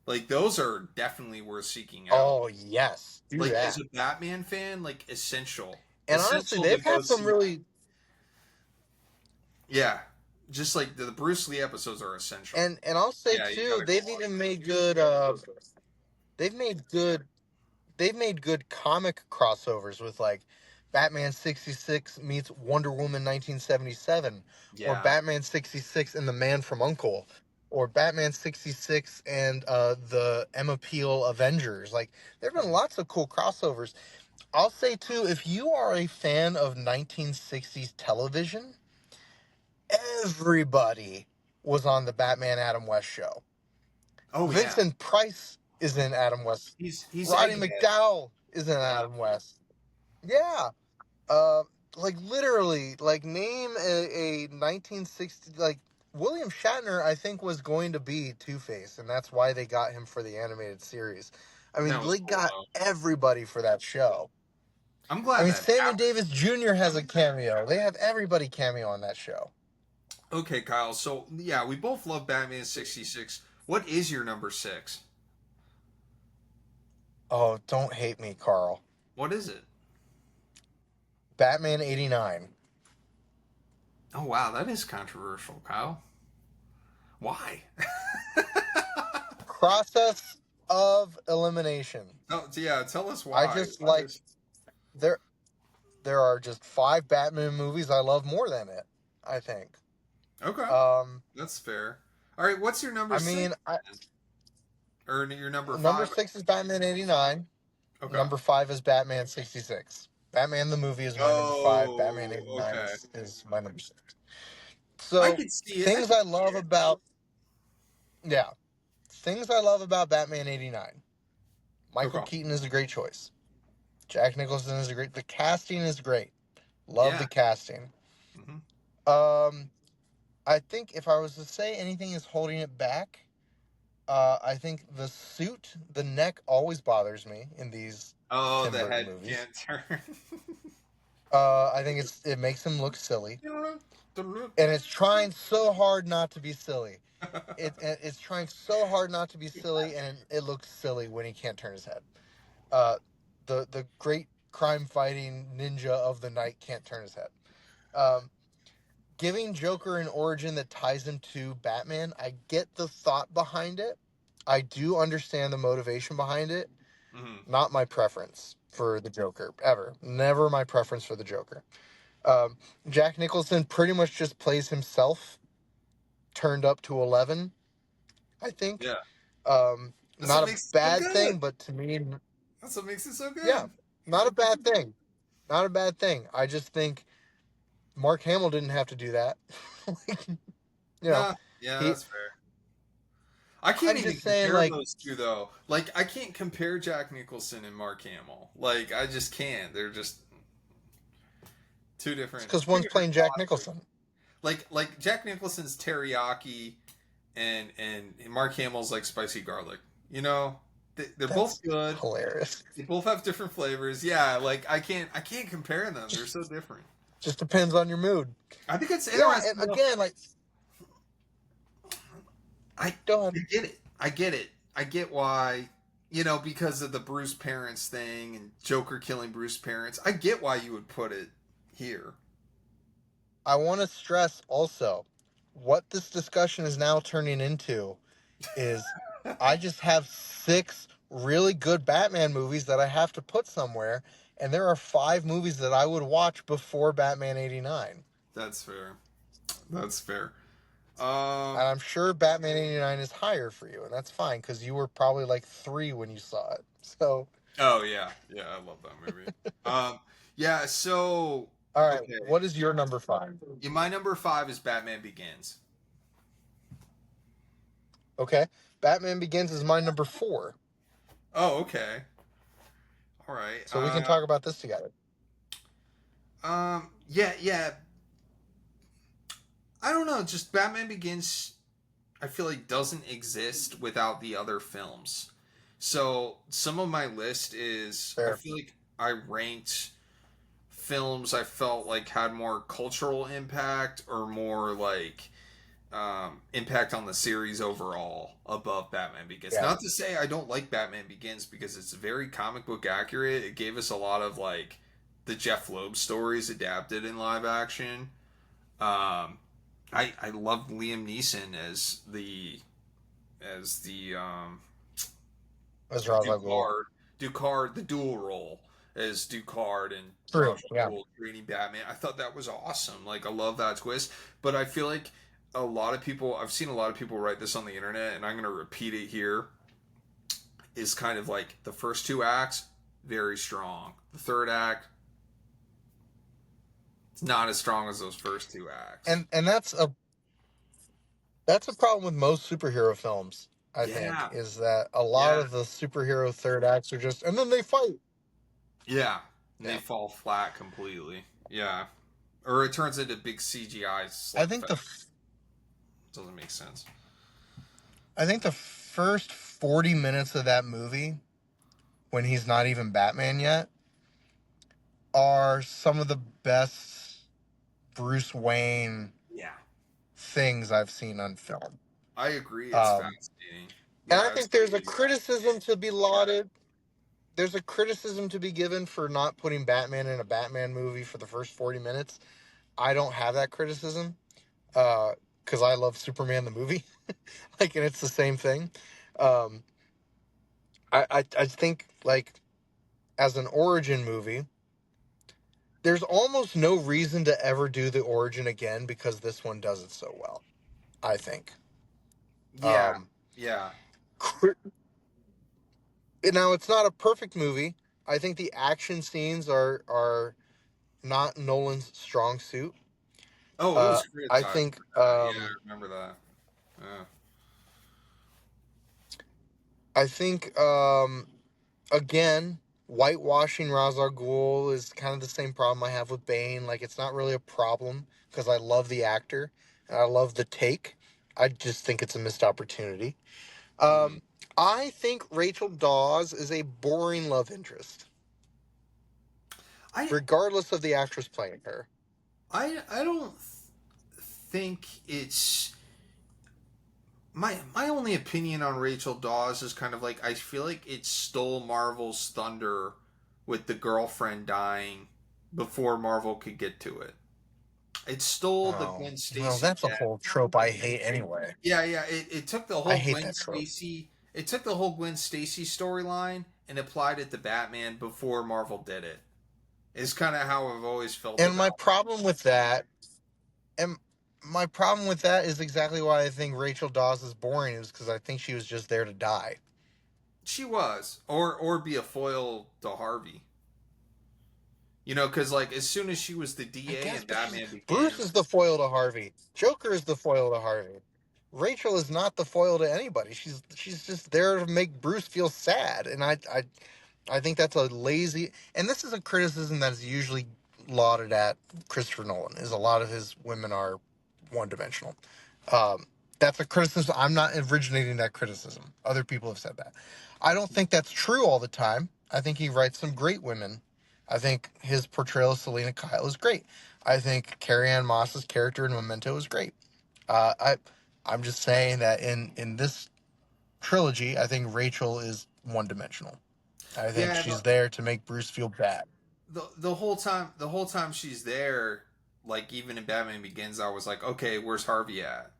Like those are definitely worth seeking out. Oh, yes. Do Like as that. a Batman fan, like And honestly, essential to they've go had some see. really, Yeah, just like the Bruce Lee episodes are essential. and I'll say Yeah, you too, gotta go they've watch. even made good, they've made good they've made good comic crossovers with like Batman 66 meets Wonder Woman 1977, or Yeah, Batman 66 and the Man from Uncle, or Batman 66 and the Emma Peel Avengers. Like there've been lots of cool crossovers. I'll say too, if you are a fan of 1960s television, everybody was on the Batman Adam West show. oh yeah, Vincent Price is in Adam West. he's Roddy Egghead. McDowell is in Yeah, Adam West. Yeah. Uh, like literally, like name a 1960, like William Shatner, I think was going to be Two-Face, and that's why they got him for the animated series. I mean, that was they cool got though. everybody for that show. I'm I glad mean, that Sammy happened. Davis Jr. has a cameo. They have everybody cameo on that show. Okay, Kyle. So yeah, we both love Batman 66. What is your number six? Oh, don't hate me, Carl. What is it? Batman 89. Oh wow, that is controversial, Kyle. Why? Process of elimination. Oh yeah, tell us I why. just like there there are just five Batman movies I love more than it, I think. Okay, Um that's fair. All right, what's your number I six? mean, Or your number number five? 6 is Batman 89. Okay. Number 5 is Batman 66. Batman the movie is my number 5. Batman Oh, 89 okay. is my number 6. I So, could see it. I things could I see love it. about yeah, things I love about Batman 89. Michael Okay. Keaton is a great choice. Jack Nicholson is a great. The casting is great. Love Yeah. the casting. Hmm. Um I think if I was to say anything is holding it back, I think the suit, the neck always bothers me in these Oh, Tim the Burton head movies. can't turn. I think it makes him look silly, and it's trying so hard not to be silly. It's trying so hard not to be silly, and it looks silly when he can't turn his head. The great crime fighting ninja of the night can't turn his head. Um, Giving Joker an origin that ties him to Batman, I get the thought behind it. I do understand the motivation behind it. Mm-hmm. Not my preference for the Joker, ever. Never my preference for the Joker. Jack Nicholson pretty much just plays himself, turned up to 11, I think. Yeah, that's Not what a makes it so bad good. thing, but to me, That's what makes it so yeah, good. not a bad thing. Not a bad thing. I just think Mark Hamill didn't have to do that. you know, Nah, yeah, he. that's fair. I can't I'm even just saying, compare like, those two though. Like, I can't compare Jack Nicholson and Mark Hamill. Like, I just can't. They're just two it's different, because two one's different playing Jack monsters. Nicholson. Like Jack Nicholson's teriyaki, and Mark Hamill's like spicy garlic. You know, they're both That's good. hilarious. They both have different flavors. Yeah, like I can't compare them. They're so different. Just depends on your mood. I think it's Yeah, and interesting though. again, like, I go ahead. I get it. I get it. I get why, because of the Bruce parents thing and Joker killing Bruce parents. I get why you would put it here. I want to stress also what this discussion is now turning into is I just have 6 really good Batman movies that I have to put somewhere, and there are 5 movies that I would watch before Batman 89. That's fair. That's fair. And I'm sure Batman 89 is higher for you, and that's fine because you were probably like 3 when you saw it. So, Oh yeah, yeah, I love that movie. Yeah. So all right, okay, what is your number 5? yeah, my number 5 is Batman Begins. Okay, Batman Begins is my number 4, Oh, okay. All right. so we can talk about this together. Yeah, yeah. I don't know. Just Batman Begins. I feel like doesn't exist without the other films. So some of my list is I Fair. feel like I ranked films I felt like had more cultural impact or more like impact on the series overall above Batman Begins. Yeah. Not to say I don't like Batman Begins because it's very comic book accurate. It gave us a lot of like the Jeff Loeb stories adapted in live action. I love Liam Neeson as the That's Ra's al Ghul. Ducard, the dual role as Ducard and True. Ra's Yeah. al Ghul training Batman. I thought that was awesome. Like I love that twist, but I feel like I've seen a lot of people write this on the internet, and I'm going to repeat it here. Is kind of like the first 2 acts very strong. The third act it's not as strong as those first 2 acts. And that's a problem with most superhero films, I think, Yeah, is that a lot yeah, of the superhero third acts are just and then they fight. yeah. And they Yeah. fall flat completely. Yeah, or it turns into big CGI I slug think fest. Doesn't make sense. the first 40 minutes of that movie when he's not even Batman yet are some of the best Bruce Wayne Yeah, things I've seen on film. I agree. It's Um, fascinating. and I Yeah, think there's a criticism to be lauded. There's a criticism to be given for not putting Batman in a Batman movie for the first 40 minutes. I don't have that criticism because I love Superman the movie. Like, and it's the same thing. Um, I think, like, as an origin movie, there's almost no reason to ever do the origin again because this one does it so well, I think. yeah, Um, yeah. cri- Now, it's not a perfect movie. I think the action scenes are not Nolan's strong suit. Oh, it Uh, was I criticized think for that. Yeah, I remember that. Yeah. I think again, whitewashing Ra's al Ghul is kind of the same problem I have with Bane. Like, it's not really a problem because I love the actor and I love the take. I just think it's a missed opportunity. Um, I think Rachel Dawes is a boring love interest, I regardless of the actress playing her. I don't think it's my only opinion on Rachel Dawes is kind of like I feel like it stole Marvel's thunder with the girlfriend dying before Marvel could get to it. It stole the Oh, Gwen well, Stacy that's a death. whole trope I hate anyway. Yeah, yeah. It took the I whole hate Gwen that trope. Stacy. It took the whole Gwen Stacy storyline and applied it to Batman before Marvel did it. Is kind of how I've always felt And about. my problem with that is exactly why I think Rachel Dawes is boring, is because I think she was just there to die. She was, or be a foil to Harvey. You know, because like as soon as she was the I DA guess, and but Batman Bruce is Begins, the foil to Harvey. Joker is the foil to Harvey. Rachel is not the foil to anybody. She's just there to make Bruce feel sad, and I think that's a lazy. And this is a criticism that is usually lauded at Christopher Nolan. Is a lot of his women are one dimensional. Um, that's a criticism. I'm not originating that criticism. Other people have said that. I don't think that's true all the time. I think he writes some great women. I think his portrayal of Selena Kyle is great. I think Carrie Ann Moss's character in Memento is great. Uh, I I'm just saying that in this trilogy, I think Rachel is one dimensional. I think yeah, she's there to make Bruce feel bad. the whole time she's there, like even in Batman Begins, I was like, okay, where's Harvey at?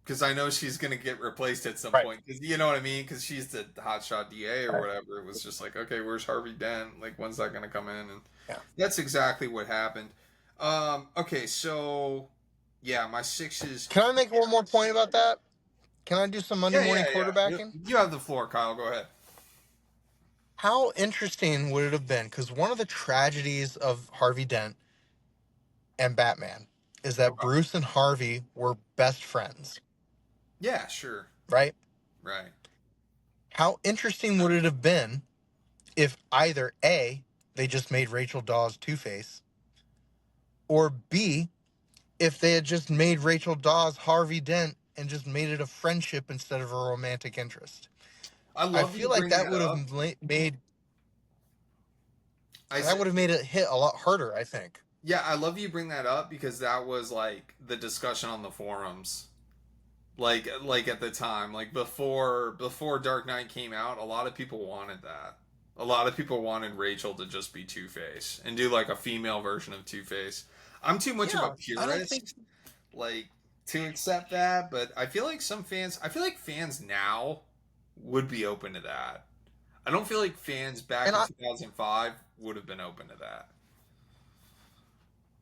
Because I know she's gonna get replaced at some Right. point. Cause you know what I mean? Because she's the hotshot DA or Right. whatever. It was just like, okay, where's Harvey Dent? Like, when's that gonna come in? And Yeah. that's exactly what happened. Okay, so yeah, my six is Can I make one more point about that? Can I do some Monday yeah, morning yeah, yeah. quarterbacking? You have the floor, Kyle. Go ahead. How interesting would it have been? Because one of the tragedies of Harvey Dent and Batman is that Okay. Bruce and Harvey were best friends, Yeah, sure. right? Right. How interesting would it have been if either A, they just made Rachel Dawes Two-Face, or B, if they had just made Rachel Dawes Harvey Dent and just made it a friendship instead of a romantic interest. I I love that you feel like bring that that would have up. made I that said, would have made it hit a lot harder, I think. yeah, I love you bring that up because that was like the discussion on the forums. Like at the time, like before Dark Knight came out, a lot of people wanted that. A lot of people wanted Rachel to just be Two Face and do like a female version of Two Face. I'm too much of a Yeah, I don't think purist, like to accept that, but I feel like fans now would be open to that. I don't feel like fans back and in I 2005 would have been open to that.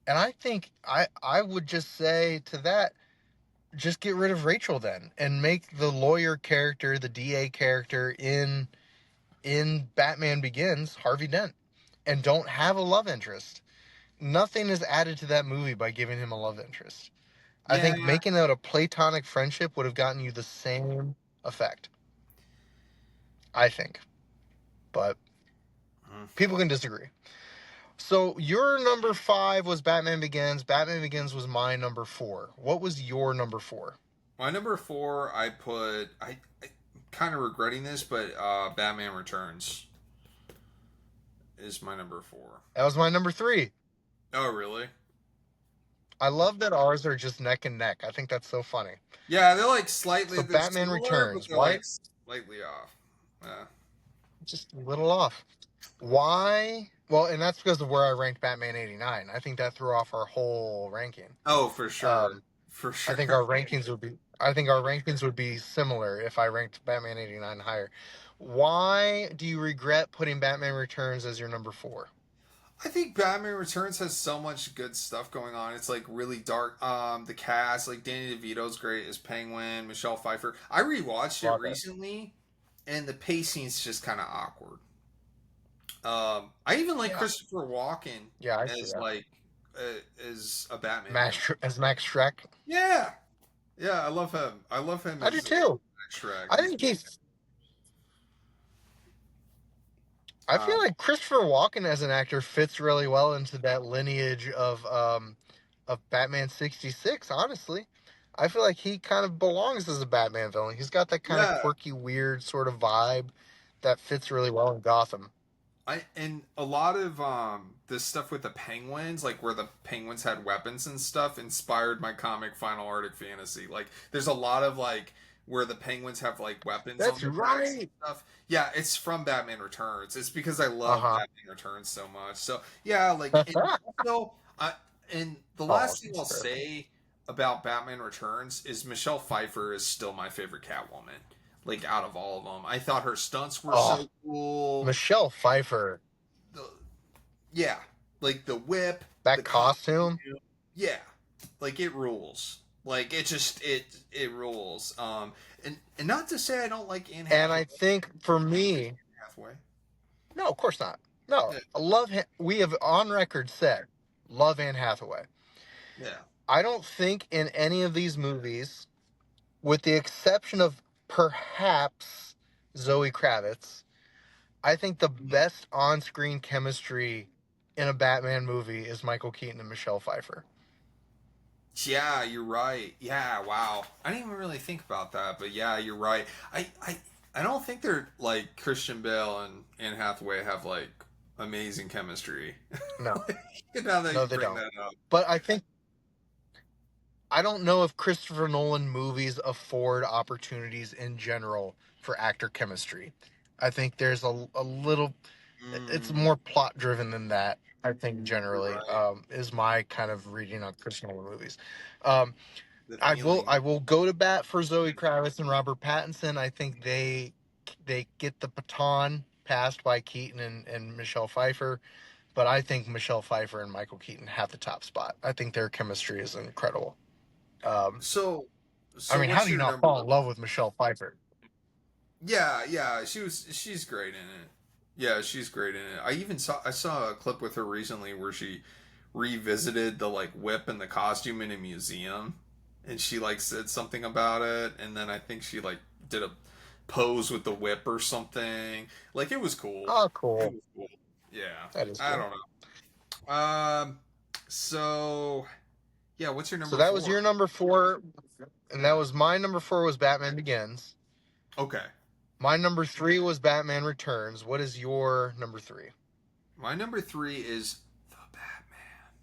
and I think I would just say to that, just get rid of Rachel then and make the lawyer character, the DA character in Batman Begins, Harvey Dent, and don't have a love interest. Nothing is added to that movie by giving him a love interest. I Yeah, think making that a platonic friendship would have gotten you the same effect. I think, but people can disagree. So your number 5 was Batman Begins. Batman Begins was my number 4. What was your number 4? my number four, I kind of regretting this, but Batman Returns is my number four. That was my number 3. Oh, really? I love that ours are just neck and neck. I think that's so funny. Yeah, they're like slightly So they're Batman similar, but Returns. they're Why? like slightly off. Yeah. Just a little off. Why? Well, and that's because of where I ranked Batman 89. I think that threw off our whole ranking. Oh, for sure, Um, for I sure. think our rankings would be. I think our rankings would be similar if I ranked Batman 89 higher. Why do you regret putting Batman Returns as your number 4? I think Batman Returns has so much good stuff going on. It's like really dark. The cast, like Danny DeVito's great as Penguin, Michelle Pfeiffer. I rewatched it Love it. recently, and the pacing's just kind of awkward. I even like Yeah. Christopher Walken Yeah, I see as that. like as a Batman villain. As Max Shrek. Yeah, yeah, I love him. I love him I do as too. Shrek. I think he's. I Uh, feel like Christopher Walken as an actor fits really well into that lineage of Batman 66. Honestly, I feel like he kind of belongs as a Batman villain. He's got that kind of Yeah, quirky, weird sort of vibe that fits really well in Gotham. and a lot of this stuff with the penguins, like where the penguins had weapons and stuff, inspired my comic Final Arctic Fantasy. Like, there's a lot of like where the penguins have like weapons on That's their backs and right. stuff. Yeah, it's from Batman Returns. It's because I Uh love huh. Batman Returns so much. So yeah, like, and also, and the Oh, last thing that's I'll terrible. say about Batman Returns is Michelle Pfeiffer is still my favorite Catwoman. Like, out of all of them, I thought her stunts were Oh, so cool. Michelle Pfeiffer, The, yeah, like the whip, that the costume. costume. Yeah, like it rules. Like it rules. And not to say I don't like Anne And Hathaway. I think for me, Hathaway. no, of course not. No, Yeah, I love him. We have on record said, love Anne Hathaway. yeah. I don't think in any of these movies, with the exception of perhaps Zoe Kravitz, I think the best on screen chemistry in a Batman movie is Michael Keaton and Michelle Pfeiffer. Yeah, you're right. Yeah, wow. I didn't even really think about that, but yeah, you're right. I don't think they're like Christian Bale and Anne Hathaway have like amazing chemistry. No, Now that no, you they bring don't. that up. But I don't know if Christopher Nolan movies afford opportunities in general for actor chemistry. I think there's a little, it's Mm, more plot driven than that. I think you're generally right. is my kind of reading on Christopher Nolan movies. Um, The I feeling. will go to bat for Zoe Kravitz and Robert Pattinson. I think they get the baton passed by Keaton and Michelle Pfeiffer, but I think Michelle Pfeiffer and Michael Keaton have the top spot. I think their chemistry is incredible. Um, So, I so mean, how what's do you your not number? fall in love with Michelle Pfeiffer? Yeah, yeah, she's great in it. Yeah, she's great in it. I saw a clip with her recently where she revisited the like whip and the costume in a museum, and she like said something about it, and then I think she like did a pose with the whip or something. Like, it was cool. Oh, It cool. was cool. Yeah, That is I cool. don't know. So yeah, what's your So number that was your four? number four, and that Yeah. was my number four was Batman Begins. Okay. My number three was Batman Returns. What is your number three? My number three is the Batman,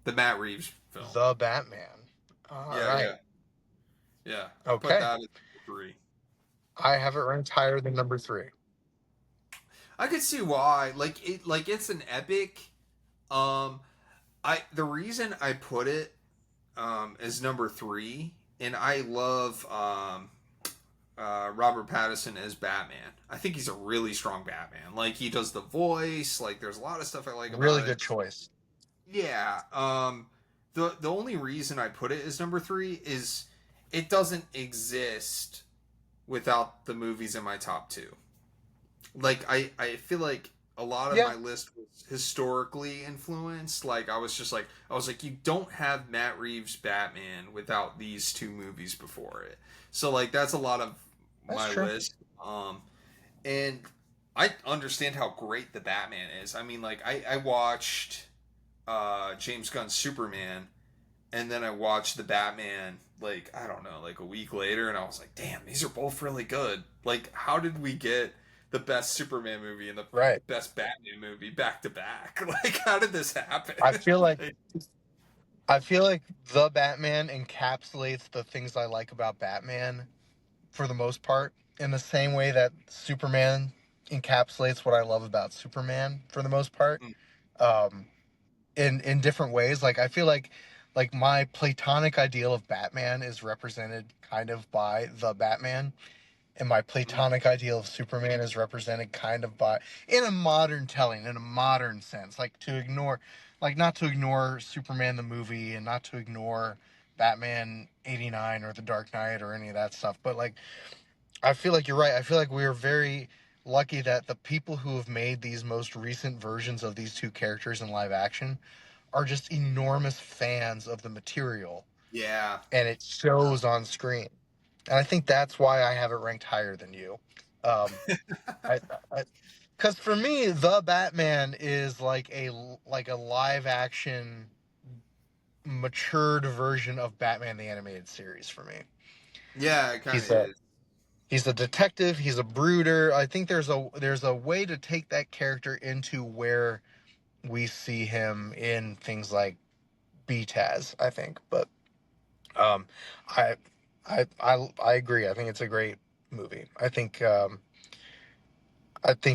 the Matt Reeves film. The Batman. All Yeah, right. yeah, yeah. I put Okay. that at number three. I have it ranked higher than number three. I could see why. Like it's an epic. Um, the reason I put it as number three, and I love Robert Pattinson as Batman. I think he's a really strong Batman. Like, he does the voice. Like, there's a lot of stuff I like Really about it. good choice. Yeah. The only reason I put it as number three is it doesn't exist without the movies in my top two. Like, I feel like a lot of Yeah, my list was historically influenced. Like, I was like, you don't have Matt Reeves Batman without these two movies before it. So like, that's a lot of that's my true. list. And I understand how great the Batman is. I mean, like, I watched James Gunn's Superman, and then I watched the Batman like, I don't know, like a week later, and I was like, damn, these are both really good. Like, how did we get the best Superman movie and the Right. best Batman movie back to back? Like, how did this happen? I feel like Like, I feel like the Batman encapsulates the things I like about Batman for the most part, in the same way that Superman encapsulates what I love about Superman for the most part. mm, Um, in different ways. Like I feel like my platonic ideal of Batman is represented kind of by the Batman, and my mm, platonic ideal of Superman is represented kind of by in a modern telling, in a modern sense. Like not to ignore Superman the movie and not to ignore Batman 89 or The Dark Knight or any of that stuff. But like I feel like you're right. I feel like we're very lucky that the people who have made these most recent versions of these two characters in live action are just enormous fans of the material, yeah. and it shows on screen. And I think that's why I have it ranked higher than you. Um, I, because for me, the Batman is like a live action matured version of Batman the Animated Series for me. Yeah, it kind of He's a is. he's a detective. He's a brooder. I think there's a way to take that character into where we see him in things like BTAS, I think. But um, I I agree. I think it's a great movie. I think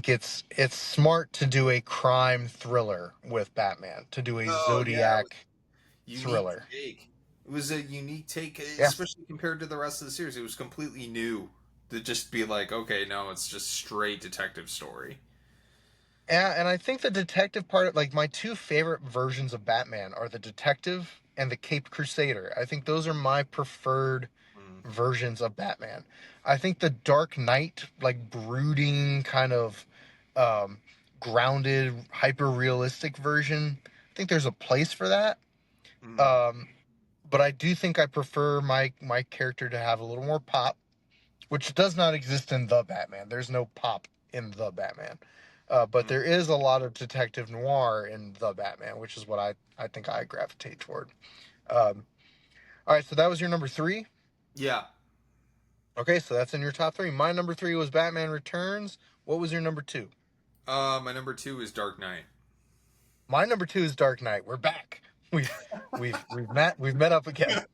it's smart to do a crime thriller with Batman, to do a Oh yeah, it was Zodiac a unique thriller. take. It was a unique take, Yes. especially compared to the rest of the series. It was completely new to just be like, okay, no, it's just straight detective story. Yeah, and I think the detective part, like my two favorite versions of Batman are the detective and the Caped Crusader. I think those are my preferred Mm, versions of Batman. I think the Dark Knight, like brooding, kind of um, grounded, hyper realistic version, I think there's a place for that. mm, Um, but I do think I prefer my character to have a little more pop, which does not exist in the Batman. There's no pop in the Batman. But mm. there is a lot of detective noir in the Batman, which is what I think I gravitate toward. Um, all right, so that was your number three. Yeah. Okay, so that's in your top three. My number three was Batman Returns. What was your number two? My number two is Dark Knight. My number two is Dark Knight. We're back. We've met up again.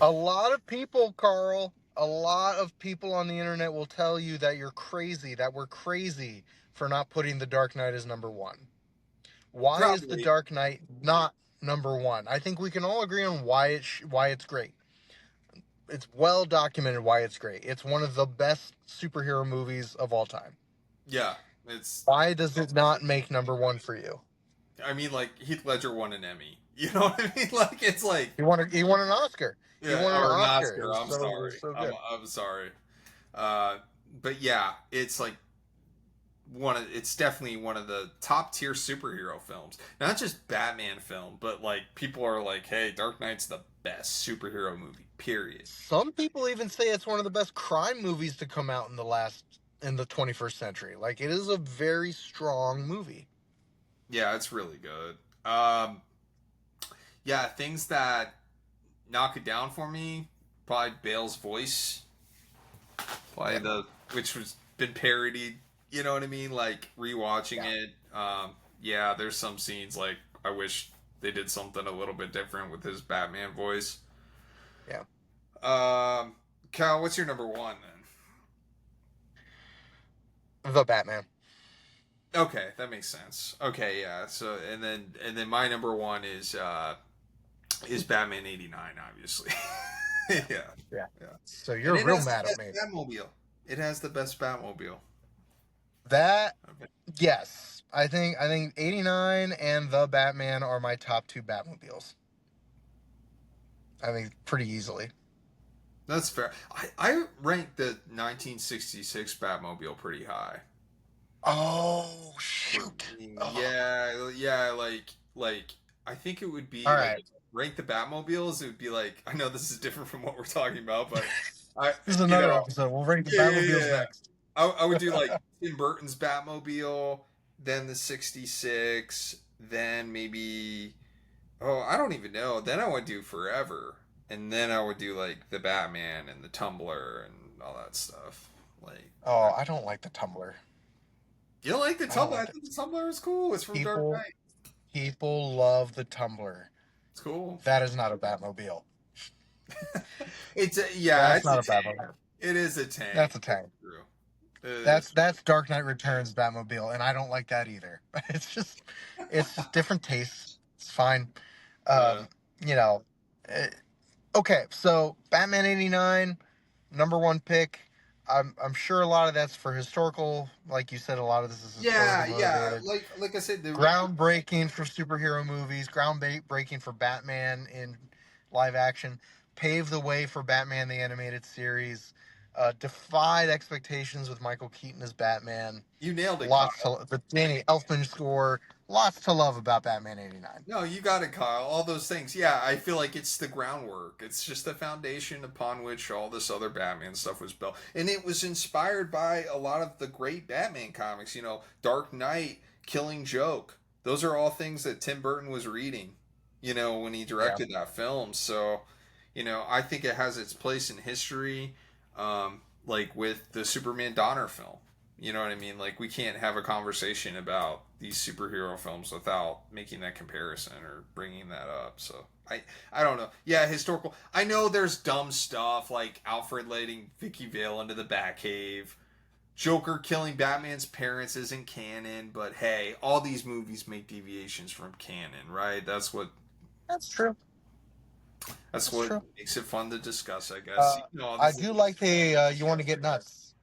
A lot of people, Carl, a lot of people on the internet will tell you that you're crazy, that we're crazy for not putting The Dark Knight as number one. Why is The Probably. Dark Knight not number one? I think we can all agree on why it's great. It's well documented why it's great. It's one of the best superhero movies of all time. Yeah. It's. Why does it not make number one for you? I mean, like Heath Ledger won an Emmy. You know what I mean? Like it's like. He won an Oscar. He Yeah, won an or an Oscar. Oscar. I'm It was sorry. so I'm good. I'm sorry. Uh, but yeah, it's like it's definitely one of the top tier superhero films. Not just Batman film, but like people are like, hey, Dark Knight's the best superhero movie. Period. Some people even say it's one of the best crime movies to come out in the 21st century. Like it is a very strong movie. Yeah, it's really good. Yeah, things that knock it down for me, probably Bale's voice, probably Yeah. the which was been parodied. You know what I mean? Like rewatching Yeah. it. Yeah, there's some scenes like I wish they did something a little bit different with his Batman voice. Yeah. Cal, what's your number one The Batman. then? Okay, that makes sense. Okay, yeah. So and then my number one is Batman '89, obviously. Yeah, Yeah. yeah. So And you're it real has the mad at best me. Batmobile. It has the best Batmobile. That Okay. yes. I think 89 and The Batman are my top two Batmobiles. I think pretty easily. That's fair. I rank the 1966 Batmobile pretty high. Oh For shoot. me. Oh. Yeah, yeah, like I think it would All be like right. rank the Batmobiles. It would be like I know this is different from what we're talking about, but I This is you another know episode. We'll rank the yeah yeah Batmobiles yeah. next. I would do like Tim Burton's Batmobile, then the '66, then maybe I don't even know. Then I would do Forever, and then I would do like the Batman and the Tumbler and all that stuff. Like I, Oh, I don't like the Tumbler. you like the I don't Tumbler? I like it. think the Tumbler is cool. It's from Dark People Knight. people love the Tumbler. It's cool. That is not a Batmobile. It's yeah, That's it's a not a tank. Batmobile. It is a tank. That's a That's tank. true. It is. That's Dark Knight Returns Batmobile, and I don't like that either. It's just different tastes. It's fine. Uh, Um, you know, eh, okay. So Batman '89, number one pick. I'm sure a lot of that's for historical, like you said. A lot of this is historical yeah, yeah. motivated. Like I said, the Groundbreaking for superhero movies. Groundbreaking for Batman in live action. Paved the way for Batman the animated series. Defied expectations with Michael Keaton as Batman. you nailed it, Lots Kyle. to the Danny Elfman score. Lots to love about Batman '89. No, you got it, Kyle. All those things. Yeah, I feel like it's the groundwork. It's just the foundation upon which all this other Batman stuff was built. And it was inspired by a lot of the great Batman comics. You know, Dark Knight, Killing Joke. Those are all things that Tim Burton was reading. when he directed that film. So, I think it has its place in history, like with the Superman Donner film. You know what I mean? Like, we can't have a conversation about these superhero films without making that comparison or bringing that up. So, I don't know. Yeah, historical. I know there's dumb stuff like Alfred letting Vicky Vale into the Batcave. Joker killing Batman's parents isn't canon, but hey, all these movies make deviations from canon, right? That's what That's true. That's That's what true. makes it fun to discuss, I guess. I do like the you want to get nuts.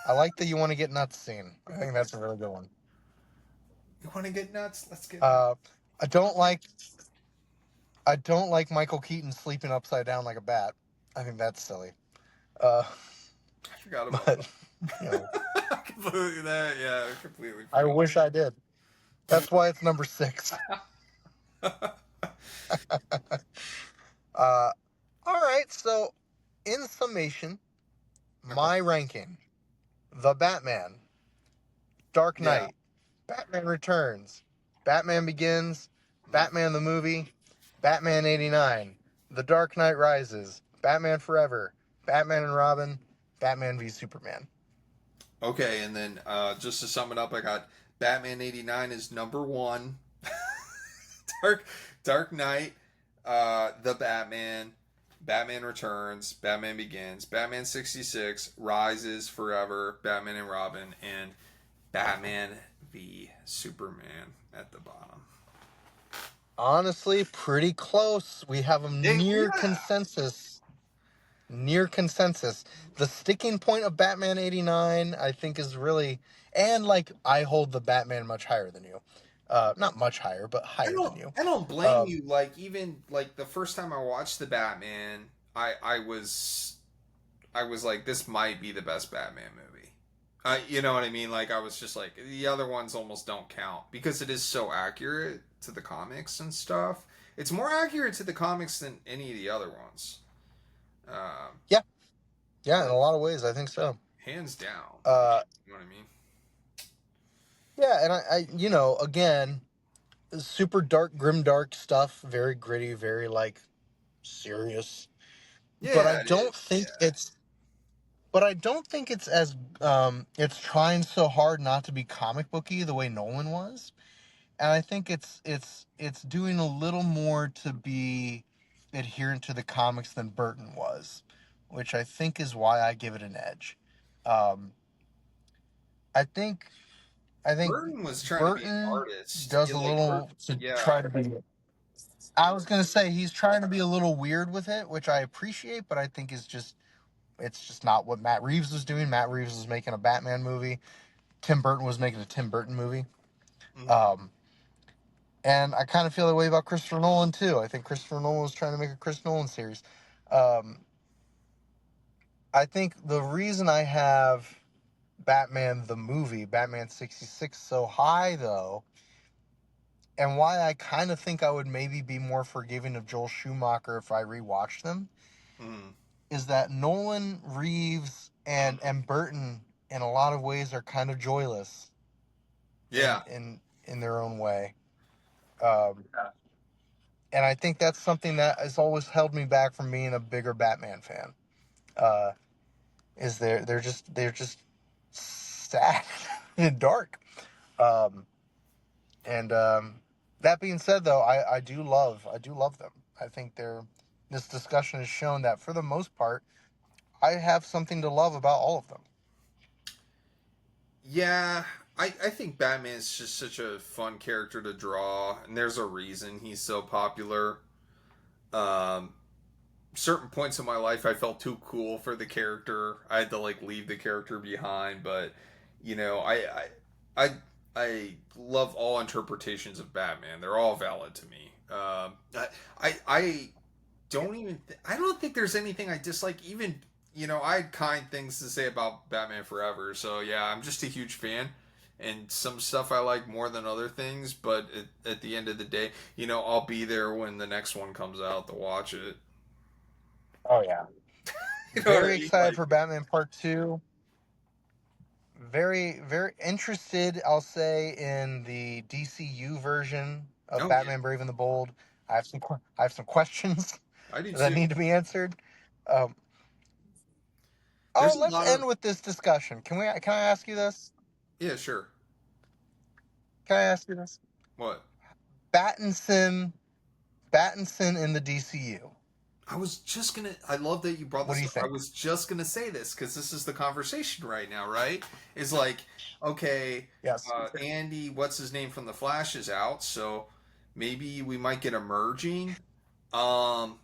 I like the you want to get nuts scene. I think that's a really good one. You want to get nuts? Let's get nuts. I don't like Michael Keaton sleeping upside down like a bat. I think that's silly. I forgot about but, that. You know, completely that. Yeah, completely. I wish I did. That's why it's number 6. All right. So, in summation, my ranking: The Batman, Dark Knight, Batman Returns, Batman Begins, Batman the Movie, Batman 89, The Dark Knight Rises, Batman Forever, Batman and Robin, Batman v Superman. Okay, and then just to sum it up, I got Batman 89 is number 1. Dark Knight, The Batman, Batman Returns, Batman Begins, Batman 66, Rises, Forever, Batman and Robin, and Batman v Superman at the bottom. Honestly, pretty close. We have a near consensus. Near consensus. The sticking point of Batman 89, I think, is really... And, like, I hold the Batman much higher than you. Not much higher, but higher than you. I don't blame you. Like, even, like, the first time I watched the Batman, I was like, this might be the best Batman movie. You know what I mean? Like, I was just like, the other ones almost don't count because it is so accurate to the comics and stuff. It's more accurate to the comics than any of the other ones. Yeah, in a lot of ways, I think so. Hands down. You know what I mean? Yeah, and I again, super dark, grim, dark stuff, very gritty, very like serious. Yeah, but I don't think it's. But I don't think it's as it's trying so hard not to be comic booky the way Nolan was, and I think it's doing a little more to be adherent to the comics than Burton was, which I think is why I give it an edge. I think Burton was trying to be an artist. does a little try to be. I was gonna say he's trying to be a little weird with it, which I appreciate, but I think it's just not what Matt Reeves was doing. Matt Reeves was making a Batman movie. Tim Burton was making a Tim Burton movie. Mm-hmm. And I kind of feel that way about Christopher Nolan too. I think Christopher Nolan was trying to make a Chris Nolan series. I think the reason I have Batman the movie, Batman 66, so high though, and why I kind of think I would maybe be more forgiving of Joel Schumacher if I rewatched them, is that Nolan, Reeves, and Burton in a lot of ways are kind of joyless. Yeah. In their own way. And I think that's something that has always held me back from being a bigger Batman fan. Is they're just sad and dark. That being said, though, I do love them. I think this discussion has shown that for the most part, I have something to love about all of them. Yeah, I think Batman is just such a fun character to draw, and there's a reason he's so popular. Certain points in my life, I felt too cool for the character. I had to like leave the character behind, but I love all interpretations of Batman. They're all valid to me. I don't think there's anything I dislike. Even I had kind things to say about Batman Forever. So yeah, I'm just a huge fan, and some stuff I like more than other things. But at the end of the day, I'll be there when the next one comes out to watch it. Oh yeah, very excited for Batman Part 2. Very, very interested, I'll say, in the DCU version of Oh yeah, Batman Brave and the Bold. I have some questions I do that too. need to be answered. Um, There's a let's lot of end with this discussion. Can I ask you this? yeah, sure. Can I ask you this? What? Battinson, Battinson in the DCU. I was just gonna. I love that you brought What do this you up. I think? was just gonna say this because this is the conversation right now, right? Is like, okay, Yes. Andy, what's his name from the Flash is out, so maybe we might get a merging. Um,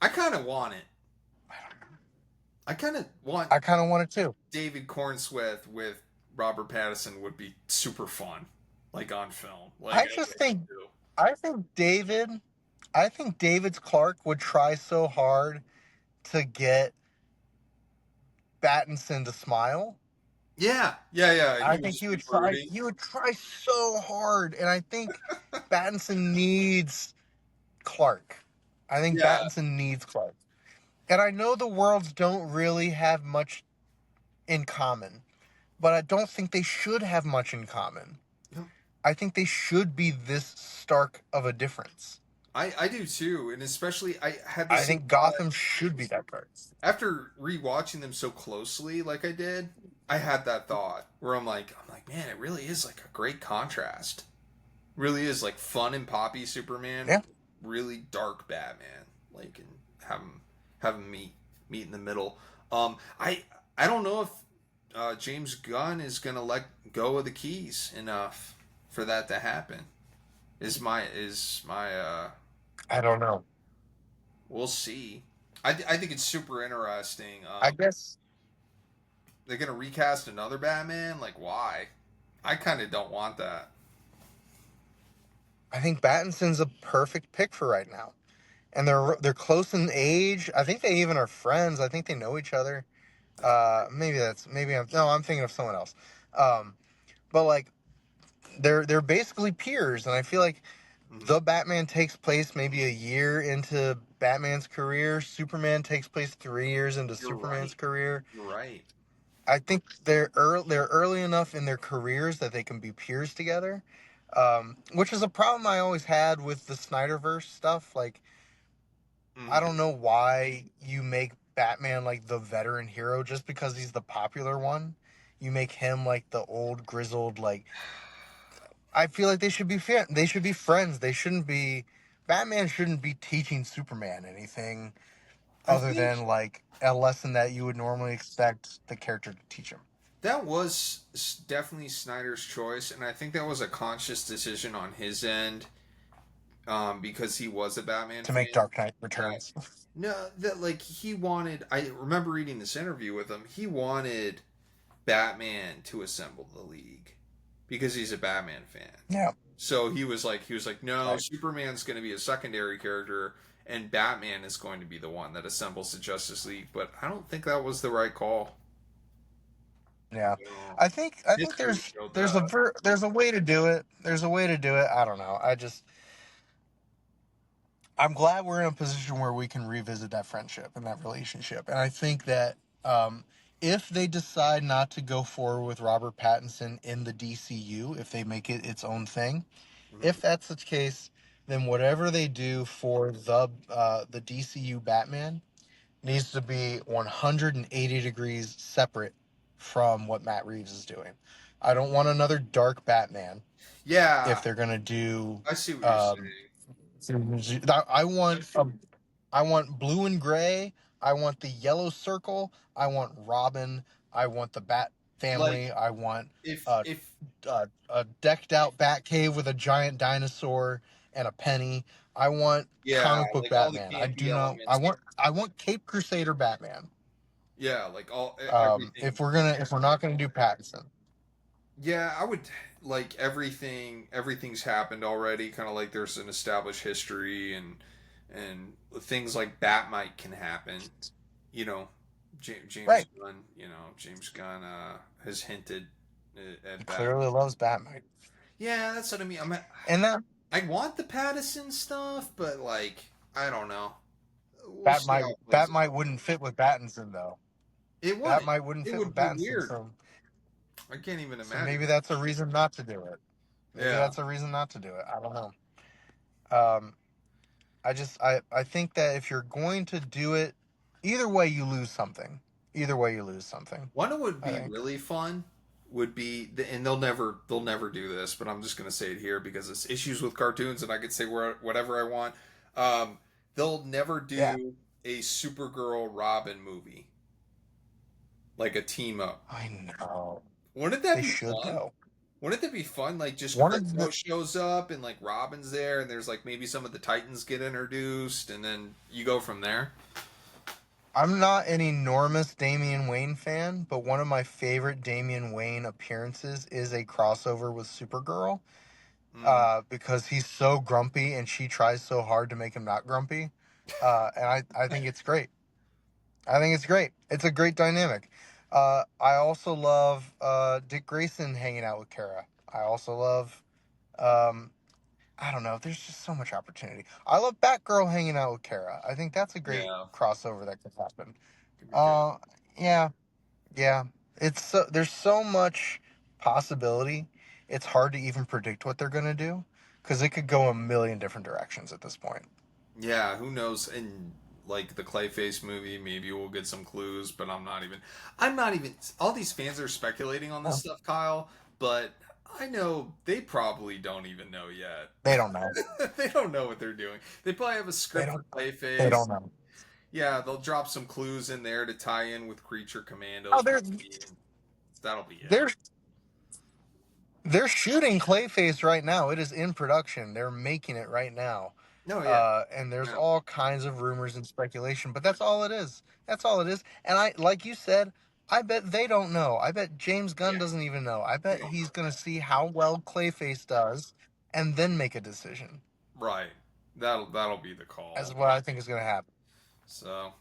I kind of want it. I kind of want I kind of want it too. David Cornswith with Robert Pattinson would be super fun, like on film. Like I I just really think do. I think David I think David's Clark would try so hard to get Battinson to smile. Yeah, yeah, yeah. I He think was brooding. he would try so hard, and I think Battinson needs Clark. I think Yeah, Battinson needs Clark. And I know the worlds don't really have much in common, but I don't think they should have much in common. no, I think they should be this stark of a difference. I do too, and especially I had the I same think thought Gotham should be that dark. after rewatching them so closely, like I did. I had that thought where I'm like, man, it really is like a great contrast. Really is like fun and poppy Superman, Yeah. really dark Batman. Like and have him meet in the middle. I don't know if James Gunn is gonna let go of the keys enough for that to happen. Is my I don't know. we'll see. I think it's super interesting. I guess They're gonna recast another Batman. Like why? I kind of don't want that. I think Battinson's a perfect pick for right now. And they're close in age. I think they even are friends. I think they know each other. I'm thinking of someone else. Um, but like they're basically peers, and I feel like Mhm. the Batman takes place maybe a year into Batman's career. Superman takes place 3 years into You're Superman's right. career. You're right. I think they're early enough in their careers that they can be peers together, which is a problem I always had with the Snyderverse stuff. Like, I Mhm. don't know why you make Batman like the veteran hero just because he's the popular one. You make him like the old grizzled like. I feel like they should be friends. They shouldn't be. Batman shouldn't be teaching Superman anything I other think than like a lesson that you would normally expect the character to teach him. that was definitely Snyder's choice, and I think that was a conscious decision on his end, because he was a Batman To make fan. Dark Knight That Returns. no, that like he wanted. I remember reading this interview with him. He wanted Batman to assemble the League because he's a Batman fan. Yeah, So he was like, no, right. Superman's going to be a secondary character, and Batman is going to be the one that assembles the Justice League. But I don't think that was the right call. Yeah, You know, I think history showed there's that. there's a way to do it. There's a way to do it. I don't know. I'm glad we're in a position where we can revisit that friendship and that relationship. And I think that if they decide not to go forward with Robert Pattinson in the DCU, if they make it its own thing, Mhm. if that's the case, then whatever they do for the DCU Batman needs to be 180 degrees separate from what Matt Reeves is doing. I don't want another dark Batman Yeah, if they're gonna do. I see what you're Um, saying. I want blue and gray. I want the yellow circle. I want Robin. I want the Bat Like family. I want if a, if a decked out Bat cave with a giant dinosaur and a penny. I want yeah, comic book like all the Batman. I campy do not. elements. I want Cape Crusader Batman. Yeah, like all everything. If we're not gonna do Pattinson, Yeah, I would like everything. Everything's happened already. Kind of like there's an established history, and things like Batmite can happen. You know, James right? Gunn. You know, James Gunn has hinted He at Batman. clearly loves Batman, Yeah, that's what I mean. and that I want the Pattison stuff, but like I don't know. We'll see how it plays Batmite out. wouldn't fit with Pattinson though. It wouldn't. Batmite wouldn't It fit would with be Pattinson, weird. I can't even so imagine. maybe that's a reason not to do it. Maybe Yeah. that's a reason not to do it. I don't know. Um, I think that if you're going to do it, either way you lose something. Either way you lose something. One that would I be think. really fun would be, and they'll never do this, but I'm just gonna say it here because it's issues with cartoons, and I could say whatever I want. Um, they'll never Yeah. do a Supergirl Robin movie, like a team up. I know. Wouldn't that They be should fun? though. Wouldn't that be fun? Like just One of the Krypto shows up and like Robin's there, and there's like maybe some of the Titans get introduced, and then you go from there. I'm not an enormous Damian Wayne fan, but one of my favorite Damian Wayne appearances is a crossover with Supergirl. Mm, Because he's so grumpy and she tries so hard to make him not grumpy. And I think it's great. I think it's great. It's a great dynamic. I also love Dick Grayson hanging out with Kara. I also love, um, I don't know, there's just so much opportunity. I love Batgirl hanging out with Kara. I think that's a great yeah, crossover that could happen. could be good. Uh, yeah, yeah. There's so much possibility. It's hard to even predict what they're gonna do because it could go a million different directions at this point. Yeah, who knows? And like the Clayface movie, maybe we'll get some clues, but I'm not even, all these fans are speculating on this Oh, stuff, Kyle, but I know they probably don't even know yet. they don't know. They don't know what they're doing. They probably have a They script for don't. They Clayface. don't know. Yeah, they'll drop some clues in there to tie in with Creature Oh, Commandos, they're maybe, and that'll be it. they're they're shooting Clayface right now. It is in production. They're making it right now. No, yeah, And there's yeah, all kinds of rumors and speculation, but that's all it is. That's all it is. And like you said, I bet they don't know. I bet James Gunn yeah. doesn't even know. I They bet don't he's know. going to see how well Clayface does and then make a decision. Right. That'll be the That's call. what I think is going to happen. So,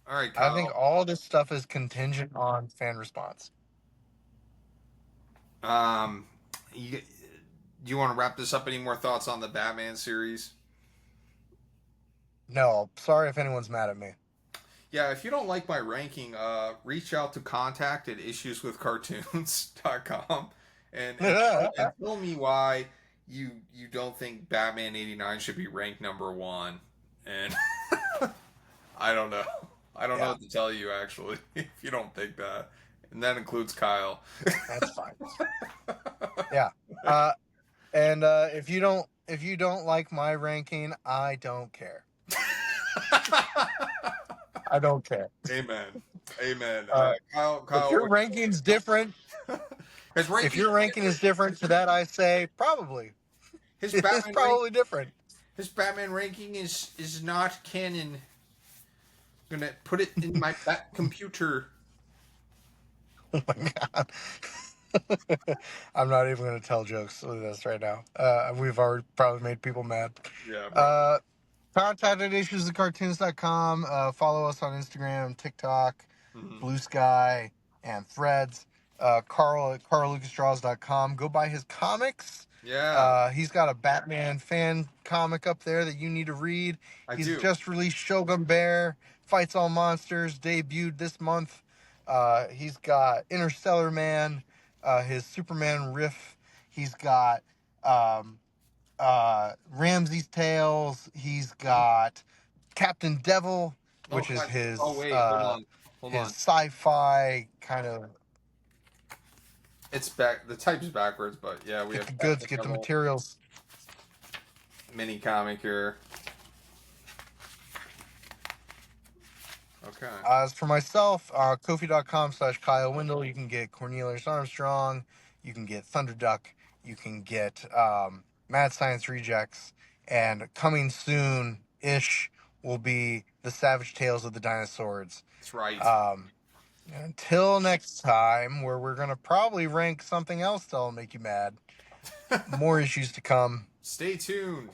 all right, I think Kyle. all this stuff is contingent on fan response. Um, you, do you want to wrap this up? Any more thoughts on the Batman series? No, sorry if anyone's mad at me. Yeah, if you don't like my ranking, reach out to contact at issueswithcartoons.com and tell me why you don't think Batman 89 should be ranked number one. And I don't know. I don't know Yeah, what to tell you actually if you don't think that. And that includes Kyle. that's fine. Yeah. Uh, and if you don't like my ranking, I don't care. I don't care. Amen. Amen. Uh, if Kyle, your ranking's different, his if ranking your is ranking is different. different to that, I say probably His it's Batman rank, probably different. his Batman ranking is not canon. I'm gonna put it in my bat computer. Oh my god. I'm not even going to tell jokes with this right now. We've already probably made people mad. Yeah, probably. Uh, Contact at IssuesWithCartoons.com. Follow us on Instagram, TikTok, Hmm. Bluesky, and Threads. Carl at carllucasdraws.com. Go buy his comics. Yeah, He's got a Batman fan comic up there that you need to read. I He's do. just released Shogun Bear, Fights All Monsters, debuted this month. He's got Interstellar Man, his Superman riff. He's got um, Ramsey's Tales. He's got Captain Devil, Oh, which is God. Oh, wait. Hold his on. sci-fi kind of It's back. The type's backwards, but yeah, we get have the goods, Captain get the Marvel materials. mini comic here. Okay. As for myself, Kofi.com/kylewindle, you can get Cornelius Armstrong, you can get Thunderduck, you can get Mad Science Rejects, and coming soon-ish will be the Savage Tales of the Dinosaurs. That's right. Um, until next time, where we're going to probably rank something else that'll make you mad. More issues to come. Stay tuned.